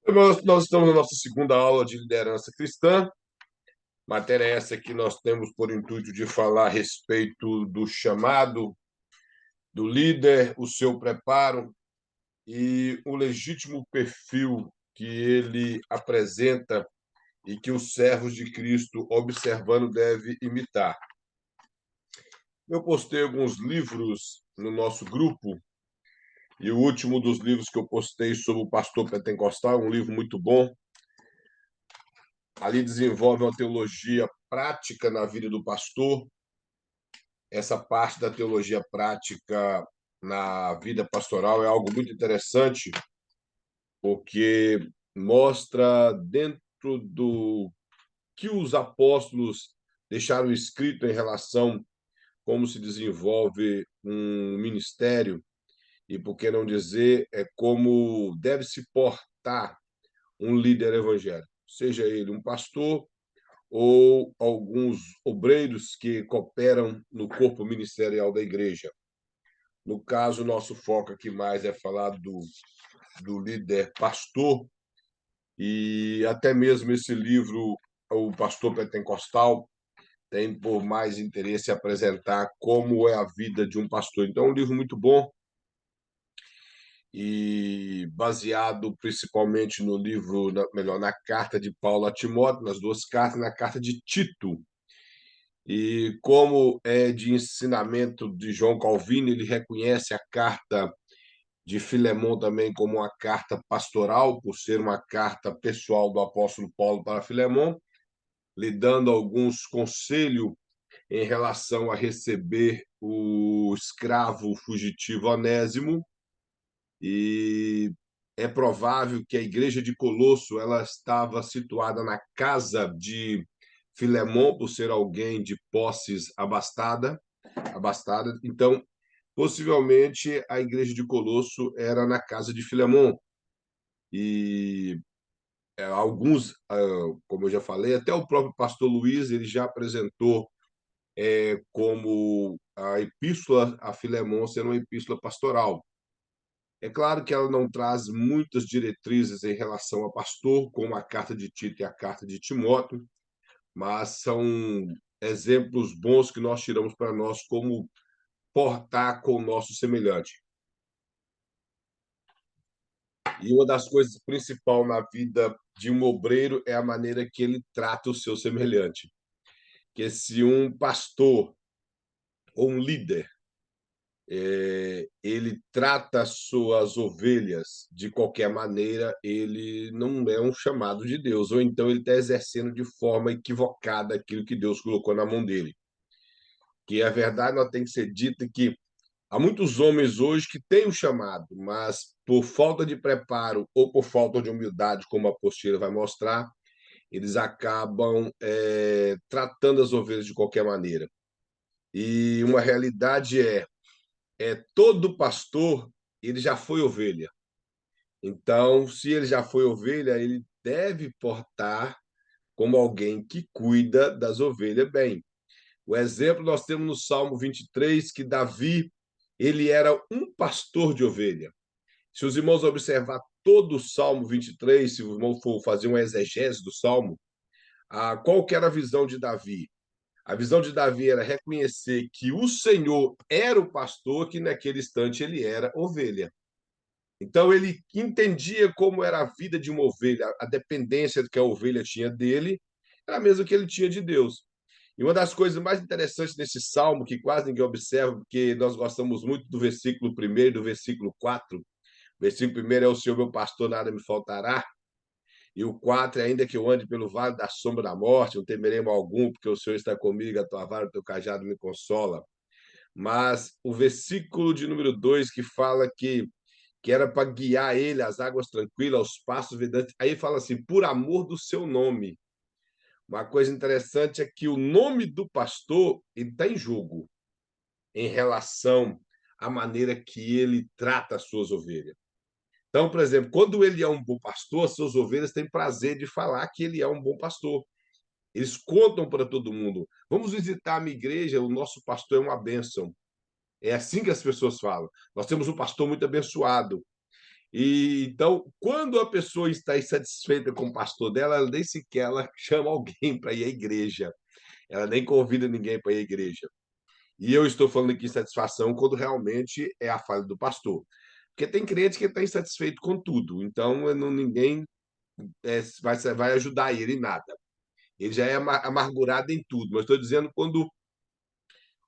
Nós estamos na nossa segunda aula de liderança cristã. Matéria essa que nós temos por intuito de falar a respeito do chamado do líder, o seu preparo e o legítimo perfil que ele apresenta e que os servos de Cristo, observando, devem imitar. Eu postei alguns livros no nosso grupo e o último dos livros que eu postei sobre o pastor pentecostal, um livro muito bom. Ali desenvolve uma teologia prática na vida do pastor. Essa parte da teologia prática na vida pastoral é algo muito interessante, porque mostra dentro do que os apóstolos deixaram escrito em relação como se desenvolve um ministério e, por que não dizer, como deve se portar um líder evangélico, seja ele um pastor ou alguns obreiros que cooperam no corpo ministerial da igreja. No caso, nosso foco aqui mais é falar do líder pastor, e até mesmo esse livro, O Pastor Pentecostal, tem por mais interesse apresentar como é a vida de um pastor. Então, é um livro muito bom e baseado principalmente no livro, melhor, na carta de Paulo a Timóteo, nas duas cartas, na carta de Tito. E como é de ensinamento de João Calvino, ele reconhece a carta de Filemão também como uma carta pastoral, por ser uma carta pessoal do apóstolo Paulo para Filemão, lhe dando alguns conselhos em relação a receber o escravo fugitivo Onésimo. E é provável que a igreja de Colosso ela estava situada na casa de Filemão, por ser alguém de posses abastada. Então, possivelmente, a igreja de Colosso era na casa de Filemão. E alguns, como eu já falei, até o próprio pastor Luiz, ele já apresentou como a epístola a Filemão sendo uma epístola pastoral. É claro que ela não traz muitas diretrizes em relação a pastor, como a carta de Tito e a carta de Timóteo, mas são exemplos bons que nós tiramos para nós como portar com o nosso semelhante. E uma das coisas principais na vida de um obreiro é a maneira que ele trata o seu semelhante. Que se um pastor ou um líder ele trata as suas ovelhas de qualquer maneira, ele não é um chamado de Deus, ou então ele está exercendo de forma equivocada aquilo que Deus colocou na mão dele. Que a verdade não tem que ser dita que há muitos homens hoje que têm o chamado, mas por falta de preparo ou por falta de humildade, como a apostila vai mostrar, eles acabam tratando as ovelhas de qualquer maneira. E uma realidade todo pastor ele já foi ovelha. Então, se ele já foi ovelha, ele deve portar como alguém que cuida das ovelhas bem. O exemplo nós temos no Salmo 23, que Davi, ele era um pastor de ovelha. Se os irmãos observar todo o Salmo 23, se os irmãos for fazer uma exegese do Salmo, qual que era a visão de Davi? A visão de Davi era reconhecer que o Senhor era o pastor, que naquele instante ele era ovelha. Então ele entendia como era a vida de uma ovelha, a dependência que a ovelha tinha dele, era a mesma que ele tinha de Deus. E uma das coisas mais interessantes desse salmo, que quase ninguém observa, porque nós gostamos muito do versículo 1 e do versículo 4. O versículo 1 é: O Senhor meu pastor, nada me faltará. E o 4 é: Ainda que eu ande pelo vale da sombra da morte, não temerei mal algum, porque o Senhor está comigo, a tua vara e o teu cajado me consola. Mas o versículo de número 2 que fala que era para guiar ele às águas tranquilas, aos pastos vedantes. Aí fala assim, por amor do seu nome. Uma coisa interessante é que o nome do pastor está em jogo em relação à maneira que ele trata as suas ovelhas. Então, por exemplo, quando ele é um bom pastor, as suas ovelhas têm prazer de falar que ele é um bom pastor. Eles contam para todo mundo. Vamos visitar a minha igreja, o nosso pastor é uma bênção. É assim que as pessoas falam. Nós temos um pastor muito abençoado. E então, quando a pessoa está insatisfeita com o pastor dela, ela nem sequer ela chama alguém para ir à igreja, ela nem convida ninguém para ir à igreja. E eu estou falando aqui insatisfação quando realmente é a falha do pastor. Porque tem crente que está insatisfeito com tudo, então não, ninguém vai ajudar ele em nada. Ele já é amargurado em tudo, mas estou dizendo quando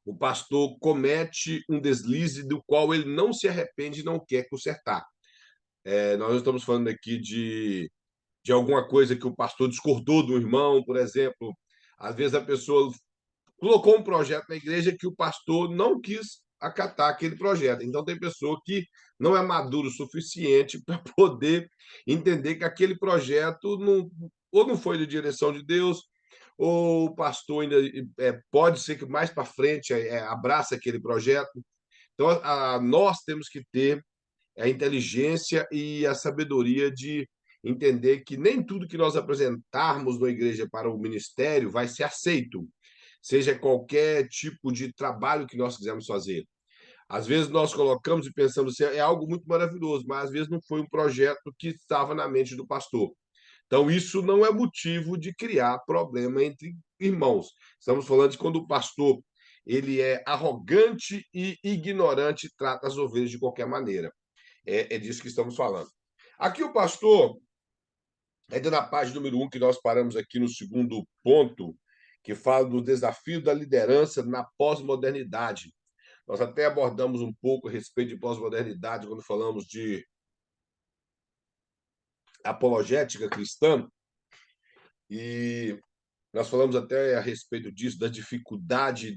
o pastor comete um deslize do qual ele não se arrepende e não quer consertar. Nós não estamos falando aqui de alguma coisa que o pastor discordou do irmão, por exemplo. Às vezes a pessoa colocou um projeto na igreja que o pastor não quis acatar aquele projeto. Então, tem pessoa que não é maduro o suficiente para poder entender que aquele projeto não, ou não foi de direção de Deus, ou o pastor ainda pode ser que mais para frente abraça aquele projeto. Então, nós temos que ter a inteligência e a sabedoria de entender que nem tudo que nós apresentarmos na igreja para o ministério vai ser aceito, seja qualquer tipo de trabalho que nós quisermos fazer. Às vezes nós colocamos e pensamos assim, é algo muito maravilhoso, mas às vezes não foi um projeto que estava na mente do pastor. Então, isso não é motivo de criar problema entre irmãos. Estamos falando de quando o pastor ele é arrogante e ignorante, trata as ovelhas de qualquer maneira. É disso que estamos falando. Aqui o pastor, ainda na página número 1, que nós paramos aqui no segundo ponto, que fala do desafio da liderança na pós-modernidade. Nós até abordamos um pouco a respeito de pós-modernidade quando falamos de apologética cristã, e nós falamos até a respeito disso, da dificuldade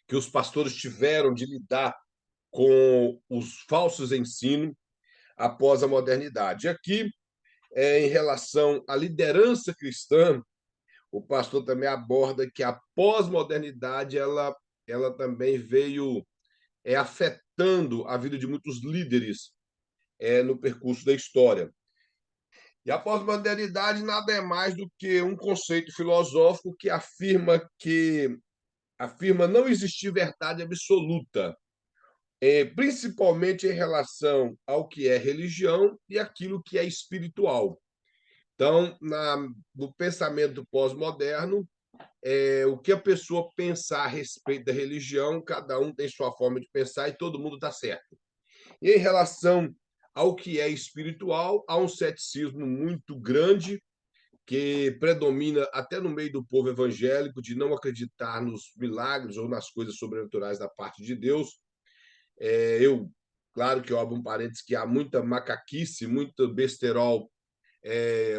que os pastores tiveram de lidar com os falsos ensinos após a modernidade. Aqui, em relação à liderança cristã, o pastor também aborda que a pós-modernidade ela também veio afetando a vida de muitos líderes no percurso da história. E a pós-modernidade nada é mais do que um conceito filosófico que afirma não existir verdade absoluta, principalmente em relação ao que é religião e aquilo que é espiritual. Então, no pensamento pós-moderno, o que a pessoa pensar a respeito da religião, cada um tem sua forma de pensar e todo mundo está certo. E em relação ao que é espiritual, há um ceticismo muito grande que predomina até no meio do povo evangélico de não acreditar nos milagres ou nas coisas sobrenaturais da parte de Deus. Claro que eu abro um parênteses que há muita macaquice, muito besterol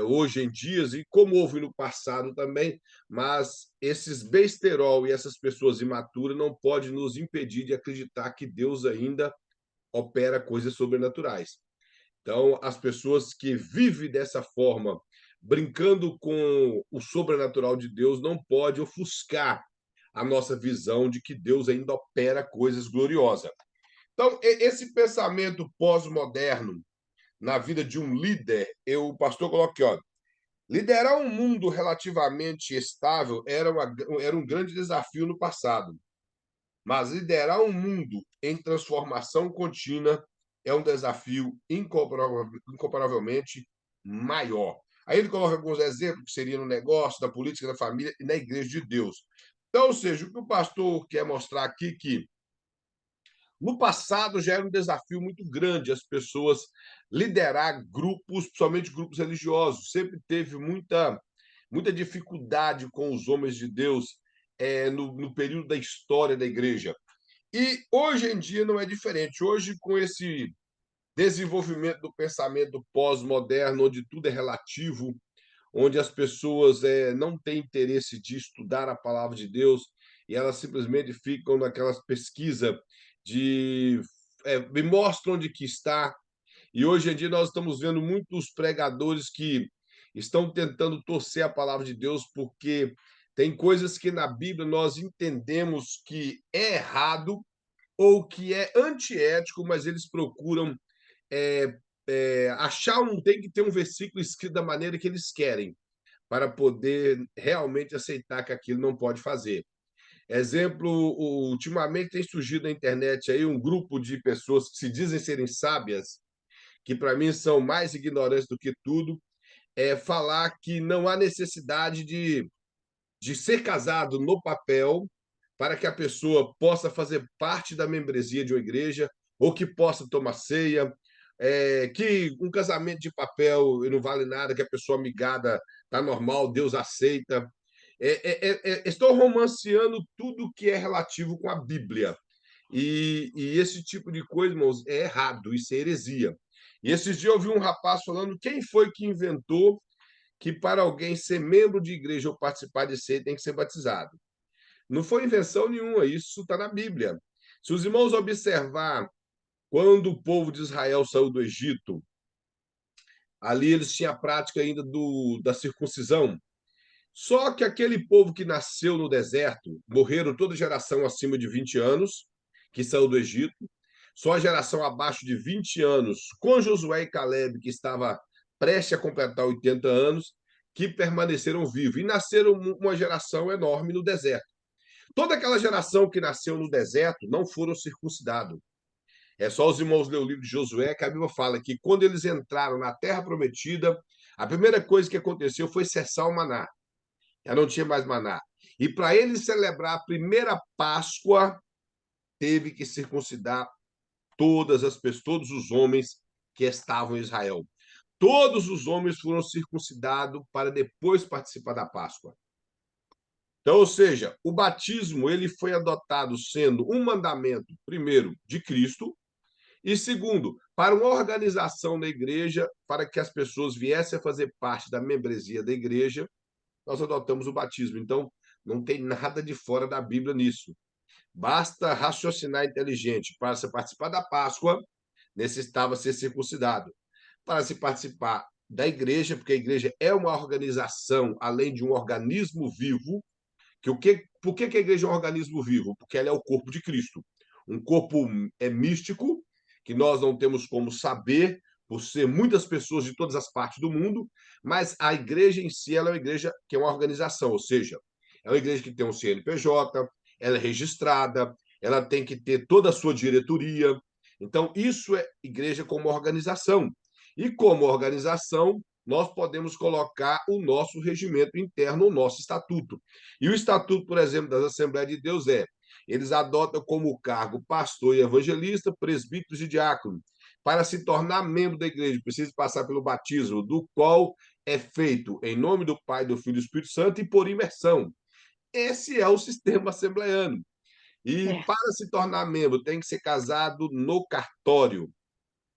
hoje em dia, e como houve no passado também, mas esses besterol e essas pessoas imaturas não podem nos impedir de acreditar que Deus ainda opera coisas sobrenaturais. Então, as pessoas que vivem dessa forma, brincando com o sobrenatural de Deus, não pode ofuscar a nossa visão de que Deus ainda opera coisas gloriosas. Então, esse pensamento pós-moderno na vida de um líder, o pastor coloca aqui, ó, liderar um mundo relativamente estável era um grande desafio no passado, mas liderar um mundo em transformação contínua é um desafio incomparavelmente maior. Aí ele coloca alguns exemplos, que seria no negócio, na política, na família e na igreja de Deus. Então, ou seja, o que o pastor quer mostrar aqui é que no passado já era um desafio muito grande as pessoas liderar grupos, principalmente grupos religiosos. Sempre teve muita dificuldade com os homens de Deus no período da história da igreja. E hoje em dia não é diferente. Hoje, com esse desenvolvimento do pensamento pós-moderno, onde tudo é relativo, onde as pessoas não têm interesse de estudar a palavra de Deus e elas simplesmente ficam naquelas pesquisas de me mostra onde que está. E hoje em dia nós estamos vendo muitos pregadores que estão tentando torcer a palavra de Deus porque tem coisas que na Bíblia nós entendemos que é errado ou que é antiético, mas eles procuram achar tem que ter um versículo escrito da maneira que eles querem para poder realmente aceitar que aquilo não pode fazer. Exemplo, ultimamente tem surgido na internet aí um grupo de pessoas que se dizem serem sábias, que para mim são mais ignorantes do que tudo, é falar que não há necessidade de ser casado no papel para que a pessoa possa fazer parte da membresia de uma igreja ou que possa tomar ceia, que um casamento de papel não vale nada, que a pessoa amigada está normal, Deus aceita. Estou romanceando tudo que é relativo com a Bíblia. E esse tipo de coisa, irmãos, é errado, isso é heresia. E esses dias eu ouvi um rapaz falando quem foi que inventou que para alguém ser membro de igreja ou participar de ceia tem que ser batizado. Não foi invenção nenhuma, isso está na Bíblia. Se os irmãos observar, quando o povo de Israel saiu do Egito, ali eles tinham a prática ainda da circuncisão. Só que aquele povo que nasceu no deserto, morreram toda geração acima de 20 anos, que saiu do Egito, só a geração abaixo de 20 anos, com Josué e Caleb, que estava prestes a completar 80 anos, que permaneceram vivos. E nasceram uma geração enorme no deserto. Toda aquela geração que nasceu no deserto não foram circuncidados. É só os irmãos ler o livro de Josué, que a Bíblia fala que quando eles entraram na terra prometida, a primeira coisa que aconteceu foi cessar o maná. Já não tinha mais maná. E para eles celebrar a primeira Páscoa, teve que circuncidar todas as pessoas, todos os homens que estavam em Israel. Todos os homens foram circuncidados para depois participar da Páscoa. Então, ou seja, o batismo ele foi adotado sendo um mandamento, primeiro, de Cristo, e segundo, para uma organização da igreja, para que as pessoas viessem a fazer parte da membresia da igreja, nós adotamos o batismo. Então, não tem nada de fora da Bíblia nisso. Basta raciocinar inteligente. Para se participar da Páscoa, necessitava ser circuncidado. Para se participar da igreja, porque a igreja é uma organização, além de um organismo vivo, por que a igreja é um organismo vivo? Porque ela é o corpo de Cristo. Um corpo místico, que nós não temos como saber, por ser muitas pessoas de todas as partes do mundo, mas a igreja em si ela é uma igreja que é uma organização, ou seja, é uma igreja que tem um CNPJ, ela é registrada, ela tem que ter toda a sua diretoria. Então, isso é igreja como organização. E como organização, nós podemos colocar o nosso regimento interno, o nosso estatuto. E o estatuto, por exemplo, das Assembleias de Deus eles adotam como cargo pastor e evangelista, presbíteros e diácono. Para se tornar membro da igreja, precisa passar pelo batismo, do qual é feito em nome do Pai, do Filho e do Espírito Santo e por imersão. Esse é o sistema assembleiano. E É. para se tornar membro, tem que ser casado no cartório.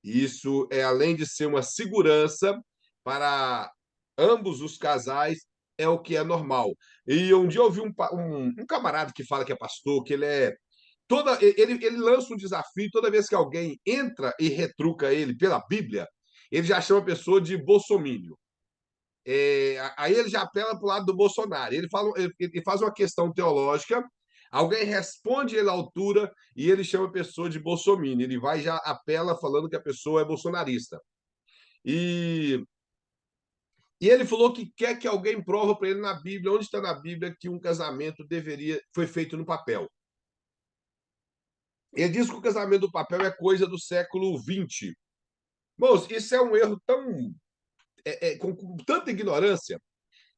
Isso é, além de ser uma segurança para ambos os casais, é o que é normal. E um dia eu ouvi um camarada que fala que é pastor, que ele é. Ele lança um desafio toda vez que alguém entra e retruca ele pela Bíblia, ele já chama a pessoa de bolsomínio. Aí ele já apela para o lado do Bolsonaro. Ele faz uma questão teológica, alguém responde ele à altura e ele chama a pessoa de bolsominion. Ele vai já apela falando que a pessoa é bolsonarista. E, e ele falou que quer que alguém prova para ele na Bíblia, onde está na Bíblia, que um casamento foi feito no papel. Ele diz que o casamento do papel é coisa do século XX. Moço, isso é um erro com tanta ignorância,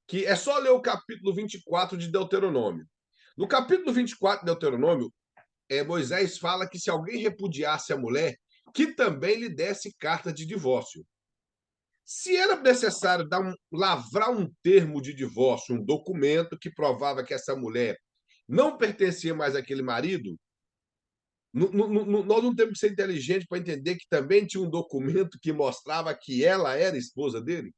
que é só ler o capítulo 24 de Deuteronômio. No capítulo 24 de Deuteronômio, Moisés fala que se alguém repudiasse a mulher, que também lhe desse carta de divórcio. Se era necessário lavrar um termo de divórcio, um documento que provava que essa mulher não pertencia mais àquele marido, nós não temos que ser inteligentes para entender que também tinha um documento que mostrava que ela era esposa dele.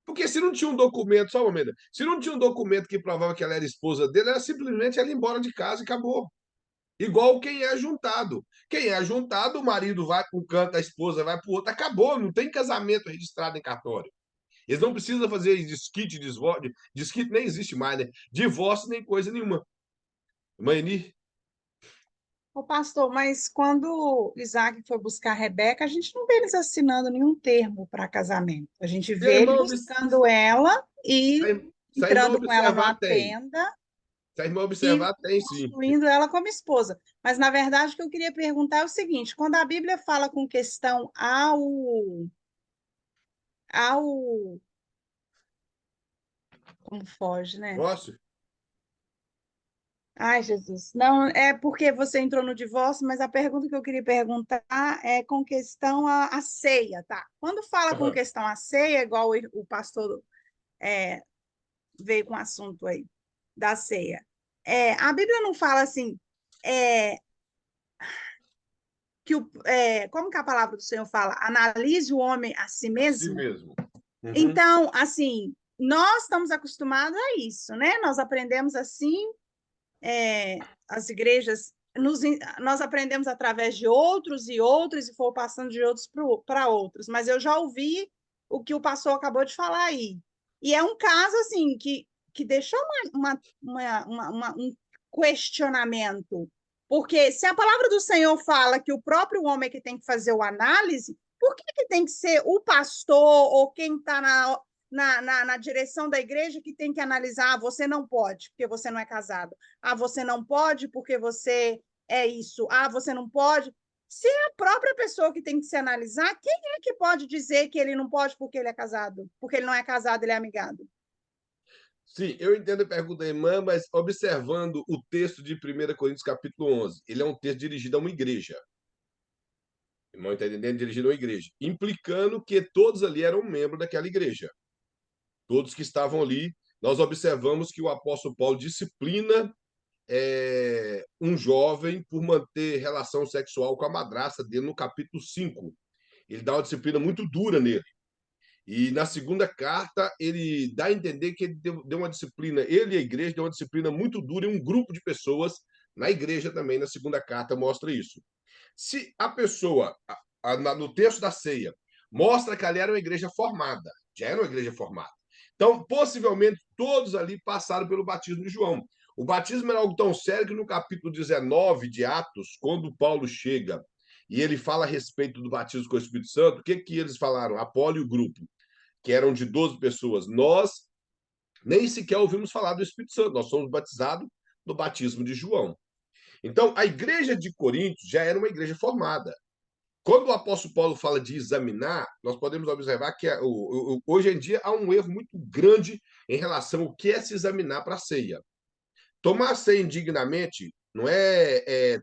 Porque se não tinha um documento, só um momento, se não tinha um documento que provava que ela era esposa dele, ela simplesmente ia embora de casa e acabou. Igual quem é juntado. Quem é juntado, o marido vai para um canto, a esposa vai para o outro, acabou, não tem casamento registrado em cartório. Eles não precisam fazer desquite, desquite, desquite nem existe mais, né? Divórcio nem coisa nenhuma. Maini, Ô, pastor, mas quando Isaac foi buscar a Rebeca, a gente não vê eles assinando nenhum termo para casamento. A gente meu vê ele irmão, buscando ela e se a irmã entrando com ela observar, numa tem. tenda. Se a irmã e observar, tem sim. constituindo ela como esposa. Mas, na verdade, o que eu queria perguntar é o seguinte: quando a Bíblia fala com questão ao, como foge, né? Posso? Ai, Jesus. Não, é porque você entrou no divórcio, mas a pergunta que eu queria perguntar é com questão à ceia, tá? Quando fala com Aham. questão à ceia, igual o pastor é, veio com o assunto aí da ceia, a Bíblia não fala assim, é, como que a palavra do Senhor fala? Analise o homem a si Assim mesmo? mesmo. Uhum. Então, assim, nós estamos acostumados a isso, né? Nós aprendemos assim, as igrejas, nós aprendemos através de outros e outros, e for passando de outros para outros. Mas eu já ouvi o que o pastor acabou de falar aí. E é um caso, assim, que deixou um questionamento. Porque se a palavra do Senhor fala que o próprio homem é que tem que fazer o análise, por que tem que ser o pastor ou quem está na direção da igreja que tem que analisar? Ah, você não pode, porque você não é casado. Ah, você não pode porque você é isso. Ah, você não pode. Se é a própria pessoa que tem que se analisar, quem é que pode dizer que ele não pode porque ele é casado? Porque ele não é casado, ele é amigado. Sim, eu entendo a pergunta da irmã, mas observando o texto de 1 Coríntios capítulo 11, ele é um texto dirigido a uma igreja. Irmão, está entendendo? Dirigido a uma igreja. Implicando que todos ali eram membros daquela igreja. Todos que estavam ali, nós observamos que o apóstolo Paulo disciplina um jovem por manter relação sexual com a madrasta dele no capítulo 5. Ele dá uma disciplina muito dura nele. E na segunda carta, ele dá a entender que ele deu uma disciplina, ele e a igreja deu uma disciplina muito dura em um grupo de pessoas, na igreja também, na segunda carta, mostra isso. Se a pessoa, no texto da ceia, mostra que ali era uma igreja formada, já era uma igreja formada. Então, possivelmente, todos ali passaram pelo batismo de João. O batismo era algo tão sério que no capítulo 19 de Atos, quando Paulo chega e ele fala a respeito do batismo com o Espírito Santo, o que, que eles falaram? Apolo e o grupo, que eram de 12 pessoas. Nós nem sequer ouvimos falar do Espírito Santo, nós somos batizados no batismo de João. Então, a igreja de Corinto já era uma igreja formada. Quando o apóstolo Paulo fala de examinar, nós podemos observar que hoje em dia há um erro muito grande em relação ao que é se examinar para a ceia. Tomar ceia indignamente não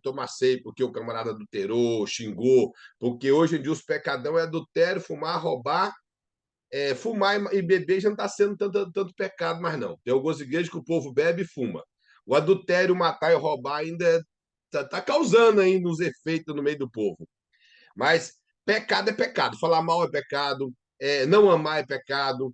tomar ceia porque o camarada adulterou, xingou, porque hoje em dia os pecadão é adultério, fumar, roubar, fumar e beber já não está sendo tanto pecado mais não. Tem algumas igrejas que o povo bebe e fuma. O adultério, matar e roubar ainda está causando ainda os efeitos no meio do povo. Mas pecado é pecado. Falar mal é pecado, não amar é pecado,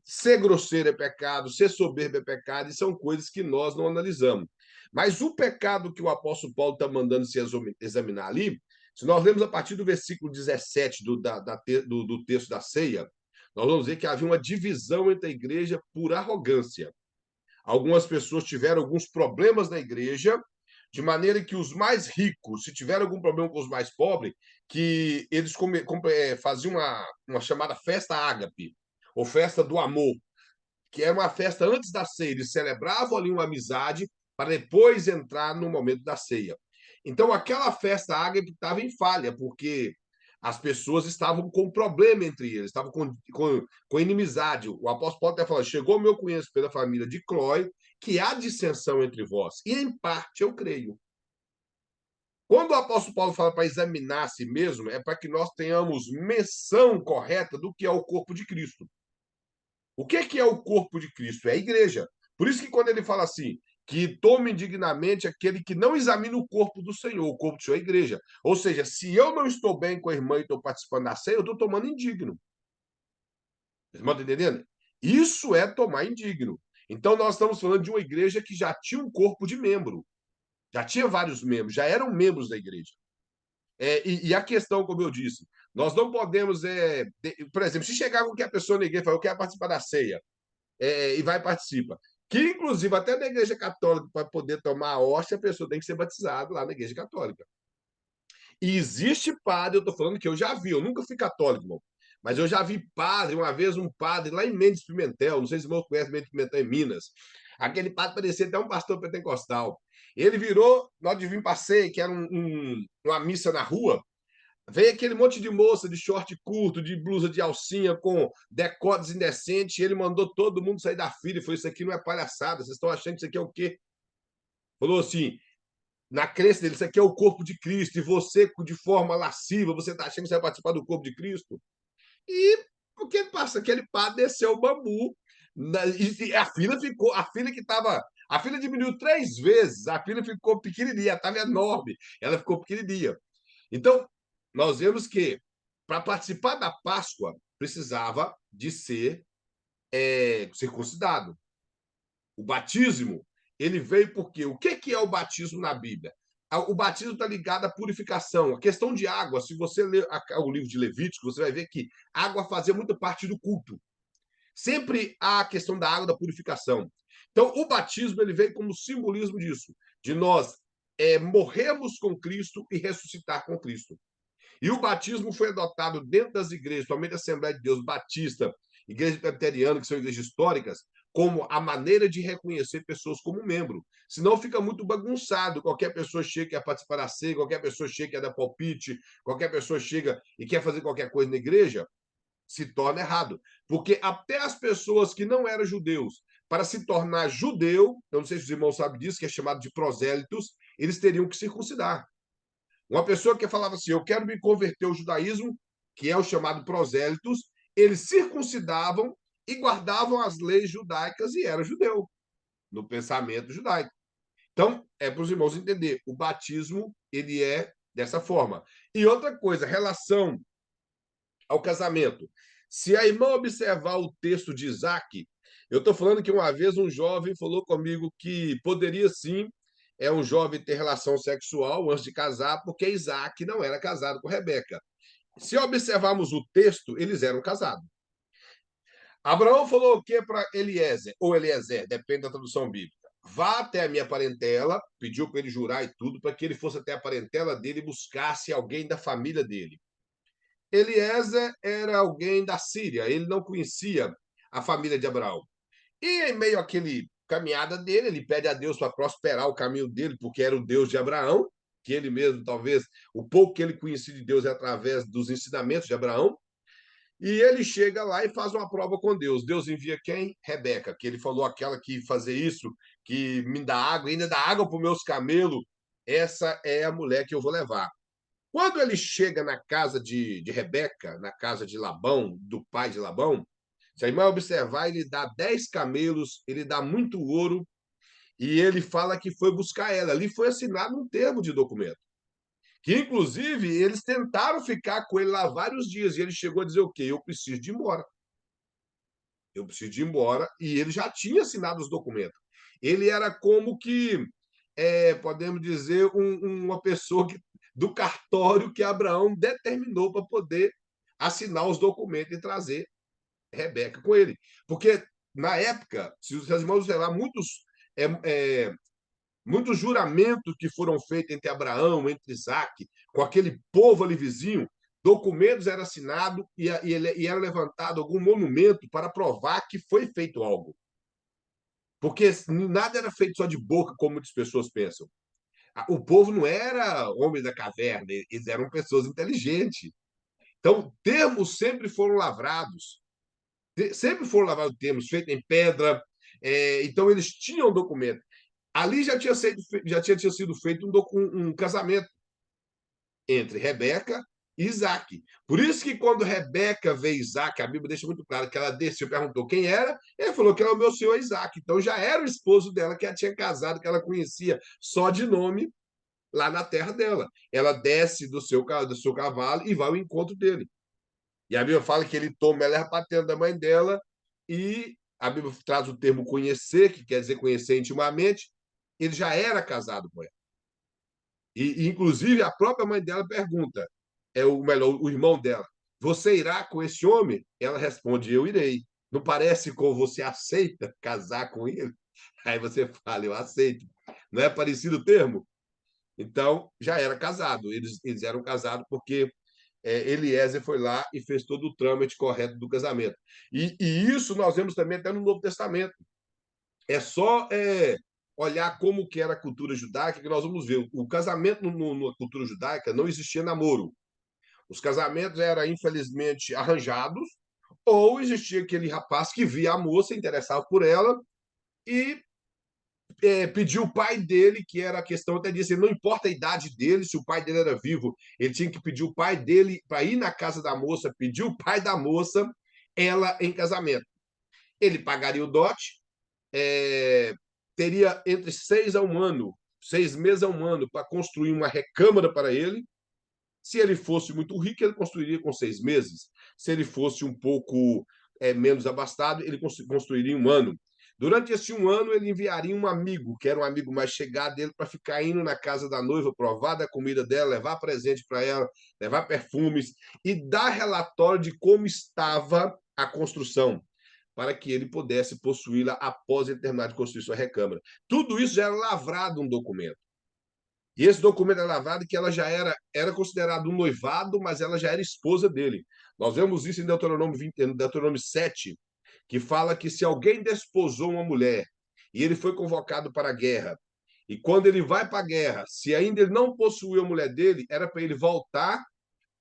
ser grosseiro é pecado, ser soberbo é pecado, e são coisas que nós não analisamos. Mas o pecado que o apóstolo Paulo está mandando se examinar ali, se nós lemos a partir do versículo 17 do texto da ceia, nós vamos ver que havia uma divisão entre a igreja por arrogância. Algumas pessoas tiveram alguns problemas na igreja, de maneira que os mais ricos, se tiveram algum problema com os mais pobres, que eles faziam uma chamada festa ágape, ou festa do amor, que era uma festa antes da ceia. Eles celebravam ali uma amizade para depois entrar no momento da ceia. Então, aquela festa ágape estava em falha, porque as pessoas estavam com problema entre eles, estavam com inimizade. O apóstolo Paulo até falou: chegou meu conhecimento pela família de Clói, que há dissensão entre vós, e em parte eu creio. Quando o apóstolo Paulo fala para examinar a si mesmo, é para que nós tenhamos menção correta do que é o corpo de Cristo. O que é o corpo de Cristo? É a igreja. Por isso que quando ele fala assim, que tome indignamente aquele que não examina o corpo do Senhor, o corpo do Senhor é a igreja. Ou seja, se eu não estou bem com a irmã e estou participando da ceia, eu estou tomando indigno. Vocês estão entendendo? Isso é tomar indigno. Então, nós estamos falando de uma igreja que já tinha um corpo de membro, já tinha vários membros, já eram membros da igreja. E a questão, como eu disse, nós não podemos, por exemplo, se chegar qualquer pessoa na igreja e falar, eu quero participar da ceia, e vai e participa. Que, inclusive, até na igreja católica, para poder tomar a hóstia, a pessoa tem que ser batizada lá na igreja católica. E existe padre, eu estou falando que eu já vi, eu nunca fui católico, irmão, mas eu já vi padre, uma vez um padre lá em Mendes Pimentel, não sei se o irmão conhece Mendes Pimentel em Minas. Aquele padre parecia até um pastor pentecostal. Ele virou, nós de vir passeio, que era uma missa na rua, veio aquele monte de moça de short curto, de blusa de alcinha, com decotes indecentes, e ele mandou todo mundo sair da fila e falou: Isso aqui não é palhaçada, vocês estão achando que isso aqui é o quê? Falou assim, na crença dele, isso aqui é o corpo de Cristo, e você, de forma lasciva, você está achando que você vai participar do corpo de Cristo? E o que passa? Aquele padre desceu o bambu, e a fila que estava. A fila diminuiu 3 vezes, a fila ficou pequenininha, estava enorme, ela ficou pequenininha. Então, nós vemos que para participar da Páscoa precisava de ser circuncidado. O batismo, ele veio porque o que é o batismo na Bíblia? O batismo está ligado à purificação. A questão de água, se você ler o livro de Levítico, você vai ver que água fazia muito parte do culto. Sempre há a questão da água da purificação. Então, o batismo ele veio como simbolismo disso, de nós morrermos com Cristo e ressuscitar com Cristo. E o batismo foi adotado dentro das igrejas, somente a Assembleia de Deus Batista, Igreja Presbiteriana, que são igrejas históricas, como a maneira de reconhecer pessoas como membro. Senão fica muito bagunçado. Qualquer pessoa chega e quer participar da ceia, qualquer pessoa chega e quer dar palpite, qualquer pessoa chega e quer fazer qualquer coisa na igreja, se torna errado. Porque até as pessoas que não eram judeus, para se tornar judeu, eu não sei se os irmãos sabem disso, que é chamado de prosélitos, eles teriam que circuncidar. Uma pessoa que falava assim, eu quero me converter ao judaísmo, que é o chamado prosélitos, eles circuncidavam e guardavam as leis judaicas e era judeu, no pensamento judaico. Então, é para os irmãos entender, o batismo, ele é dessa forma. E outra coisa, relação ao casamento. Se a irmã observar o texto de Isaac, eu estou falando que uma vez um jovem falou comigo que poderia sim, um jovem ter relação sexual antes de casar, porque Isaac não era casado com Rebeca. Se observarmos o texto, eles eram casados. Abraão falou o que para Eliezer, ou Eliezer, depende da tradução bíblica. Vá até a minha parentela, pediu para ele jurar e tudo, para que ele fosse até a parentela dele e buscasse alguém da família dele. Eliezer era alguém da Síria, ele não conhecia a família de Abraão. E em meio àquele caminhada dele, ele pede a Deus para prosperar o caminho dele, porque era o Deus de Abraão, que ele mesmo, talvez, o pouco que ele conhecia de Deus é através dos ensinamentos de Abraão. E ele chega lá e faz uma prova com Deus. Deus envia quem? Rebeca, que ele falou aquela que fazer isso, que me dá água, ainda dá água para os meus camelos. Essa é a mulher que eu vou levar. Quando ele chega na casa de Rebeca, na casa de Labão, do pai de Labão, se a irmã observar, ele dá 10 camelos, ele dá muito ouro, e ele fala que foi buscar ela. Ali foi assinado um termo de documento. Que, inclusive, eles tentaram ficar com ele lá vários dias, e ele chegou a dizer o quê? Eu preciso de ir embora. Eu preciso de ir embora, e ele já tinha assinado os documentos. Ele era como que, podemos dizer, uma pessoa do cartório que Abraão determinou para poder assinar os documentos e trazer Rebeca com ele. Porque, na época, se os irmãos observar, é, é, muitos juramentos que foram feitos entre Abraão, entre Isaac, com aquele povo ali vizinho, documentos eram assinados e era levantado algum monumento para provar que foi feito algo. Porque nada era feito só de boca, como muitas pessoas pensam. O povo não era homem da caverna, eles eram pessoas inteligentes. Então, termos sempre foram lavrados. Sempre foram lavrados termos, feitos em pedra. Então, eles tinham documento. Ali já tinha sido feito um casamento entre Rebeca e Isaac. Por isso que quando Rebeca vê Isaac, a Bíblia deixa muito claro que ela desceu e perguntou quem era, ele falou que era o meu senhor Isaac. Então já era o esposo dela que ela tinha casado, que ela conhecia só de nome lá na terra dela. Ela desce do seu cavalo e vai ao encontro dele. E a Bíblia fala que ele toma ela a patente da mãe dela e a Bíblia traz o termo conhecer, que quer dizer conhecer intimamente. Ele já era casado com ela. Inclusive, a própria mãe dela pergunta, o irmão dela, você irá com esse homem? Ela responde, eu irei. Não parece como você aceita casar com ele? Aí você fala, eu aceito. Não é parecido o termo? Então, já era casado. Eles eram casados porque Eliezer foi lá e fez todo o trâmite correto do casamento. E isso nós vemos também até no Novo Testamento. É só olhar como que era a cultura judaica que nós vamos ver. O casamento na cultura judaica não existia namoro. Os casamentos eram, infelizmente, arranjados, ou existia aquele rapaz que via a moça, interessava por ela, e pediu o pai dele, que era a questão, até disse, não importa a idade dele, se o pai dele era vivo, ele tinha que pedir o pai dele para ir na casa da moça, pedir o pai da moça, ela em casamento. Ele pagaria o dote, é, teria entre 6 a 1 ano, 6 meses a 1 ano, para construir uma recâmara para ele. Se ele fosse muito rico, ele construiria com 6 meses. Se ele fosse um pouco menos abastado, ele construiria em 1 ano. Durante esse 1 ano, ele enviaria um amigo, que era um amigo mais chegado dele, para ficar indo na casa da noiva, provar da comida dela, levar presente para ela, levar perfumes e dar relatório de como estava a construção, para que ele pudesse possuí-la após ele terminar de construir sua recâmara. Tudo isso já era lavrado um documento. E esse documento é lavrado que ela já era considerado um noivado, mas ela já era esposa dele. Nós vemos isso em Deuteronômio 7, que fala que se alguém desposou uma mulher e ele foi convocado para a guerra, e quando ele vai para a guerra, se ainda ele não possuiu a mulher dele, era para ele voltar,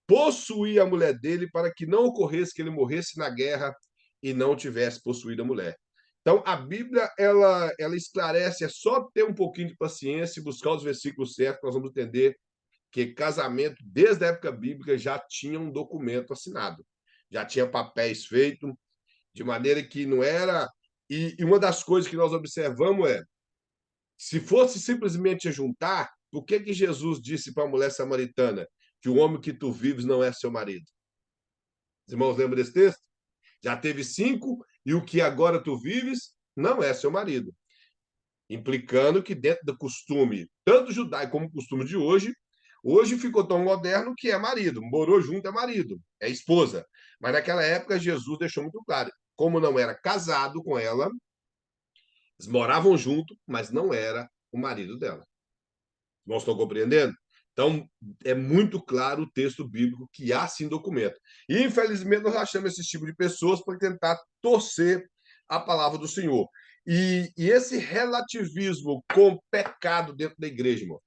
possuir a mulher dele, para que não ocorresse que ele morresse na guerra e não tivesse possuído a mulher. Então, a Bíblia, ela esclarece, é só ter um pouquinho de paciência e buscar os versículos certos, nós vamos entender que casamento, desde a época bíblica, já tinha um documento assinado, já tinha papéis feitos, de maneira que não era. E uma das coisas que nós observamos é, se fosse simplesmente juntar, por que Jesus disse para a mulher samaritana que o homem que tu vives não é seu marido? Os irmãos lembram desse texto? Já teve 5 e o que agora tu vives não é seu marido. Implicando que dentro do costume, tanto judaico como o costume de hoje, hoje ficou tão moderno que é marido, morou junto é marido, é esposa. Mas naquela época Jesus deixou muito claro, como não era casado com ela, eles moravam junto, mas não era o marido dela. Nós estão compreendendo? Então, é muito claro o texto bíblico que há sim documento. E, infelizmente, nós achamos esse tipo de pessoas para tentar torcer a palavra do Senhor. E esse relativismo com pecado dentro da igreja, irmão.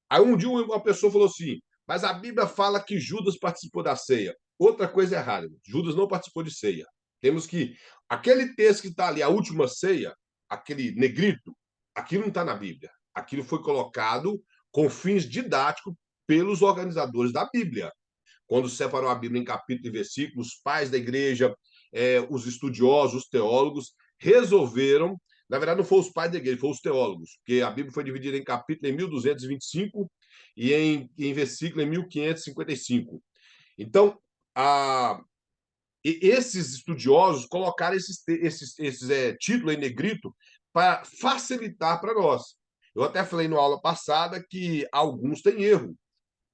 Aí um dia uma pessoa falou assim, mas a Bíblia fala que Judas participou da ceia. Outra coisa errada, irmão. Judas não participou de ceia. Temos que... Aquele texto que está ali, a última ceia, aquele negrito, aquilo não está na Bíblia. Aquilo foi colocado com fins didáticos pelos organizadores da Bíblia. Quando separou a Bíblia em capítulo e versículos, os pais da igreja, os estudiosos, os teólogos, resolveram. Na verdade, não foram os pais da igreja, foram os teólogos, porque a Bíblia foi dividida em capítulo em 1225 e em versículo em 1555. Então, esses estudiosos colocaram esses títulos em negrito para facilitar para nós. Eu até falei na aula passada que alguns têm erro.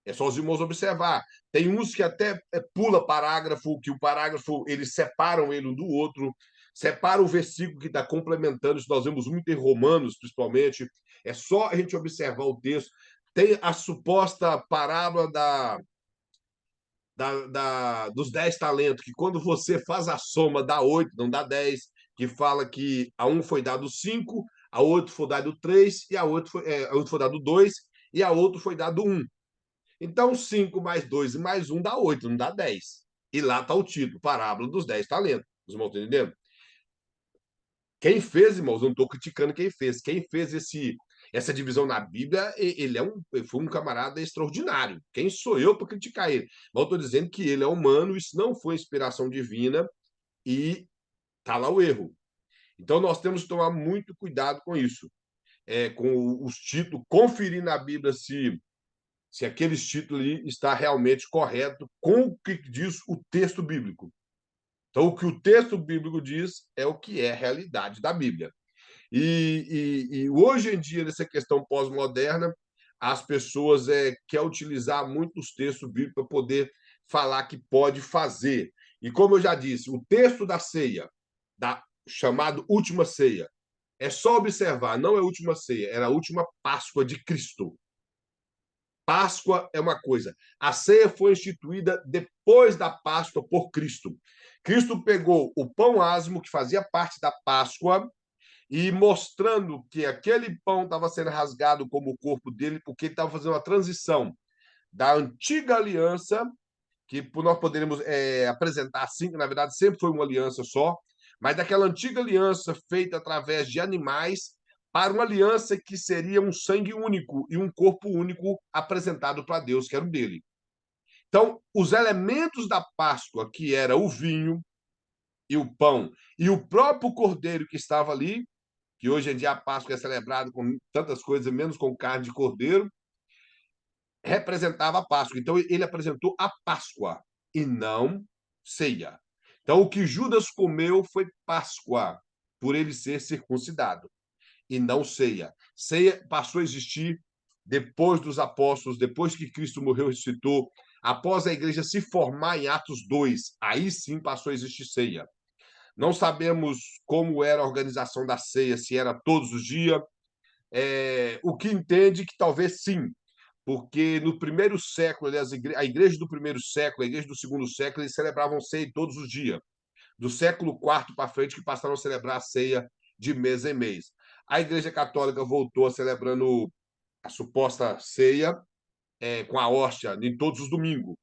É só os irmãos observar. Tem uns que até pula parágrafo, que o parágrafo, eles separam ele um do outro, separam o versículo que está complementando, isso nós vemos muito em Romanos, principalmente. É só a gente observar o texto. Tem a suposta parábola dos 10 talentos, que quando você faz a soma dá 8, não dá 10, que fala que a um foi dado 5, a outro foi dado 3, e a outro foi dado 2, e a outro foi dado 1. Então, 5 mais 2 e mais 1 dá 8, não dá 10. E lá está o título, Parábola dos 10 talentos. Os irmãos estão entendendo? Quem fez, irmãos, não estou criticando quem fez. Quem fez essa divisão na Bíblia, ele foi um camarada extraordinário. Quem sou eu para criticar ele? Mas eu estou dizendo que ele é humano, isso não foi inspiração divina e está lá o erro. Então, nós temos que tomar muito cuidado com isso. Com os títulos, conferir na Bíblia se aqueles títulos ali está realmente correto com o que diz o texto bíblico. Então, o que o texto bíblico diz é o que é a realidade da Bíblia. E hoje em dia, nessa questão pós-moderna, as pessoas querem utilizar muito os textos bíblicos para poder falar que pode fazer. E como eu já disse, o texto da ceia, chamado Última Ceia, é só observar, não é a última ceia, era a última Páscoa de Cristo. Páscoa é uma coisa. A ceia foi instituída depois da Páscoa por Cristo. Cristo pegou o pão asmo, que fazia parte da Páscoa, e mostrando que aquele pão estava sendo rasgado como o corpo dele, porque ele estava fazendo uma transição da antiga aliança, que nós poderíamos apresentar assim, que na verdade sempre foi uma aliança só, mas daquela antiga aliança feita através de animais para uma aliança que seria um sangue único e um corpo único apresentado para Deus, que era o dele. Então, os elementos da Páscoa, que era o vinho e o pão, e o próprio cordeiro que estava ali, que hoje em dia a Páscoa é celebrada com tantas coisas, menos com carne de cordeiro, representava a Páscoa. Então, ele apresentou a Páscoa e não ceia. Então, o que Judas comeu foi Páscoa, por ele ser circuncidado, e não ceia. Ceia passou a existir depois dos apóstolos, depois que Cristo morreu e ressuscitou, após a igreja se formar em Atos 2, aí sim passou a existir ceia. Não sabemos como era a organização da ceia, se era todos os dias. O que entende que talvez sim, porque no primeiro século, a igreja do primeiro século, a igreja do segundo século, eles celebravam ceia todos os dias. Do século IV para frente, que passaram a celebrar a ceia de mês em mês. A igreja católica voltou a celebrando a suposta ceia com a hóstia em todos os domingos.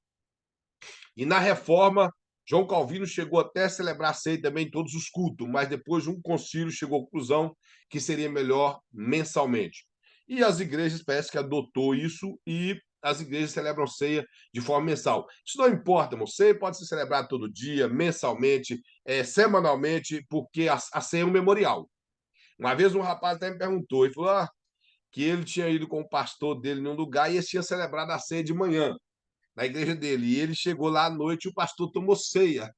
E na reforma, João Calvino chegou até a celebrar a ceia também em todos os cultos, mas depois de um concílio chegou à conclusão que seria melhor mensalmente. E as igrejas parece que adotou isso e as igrejas celebram ceia de forma mensal. Isso não importa, irmão. Ceia pode ser celebrada todo dia, mensalmente, semanalmente, porque a ceia é um memorial. Uma vez um rapaz até me perguntou, ele falou que ele tinha ido com o pastor dele num lugar e eles tinham celebrado a ceia de manhã na igreja dele. E ele chegou lá à noite e o pastor tomou ceia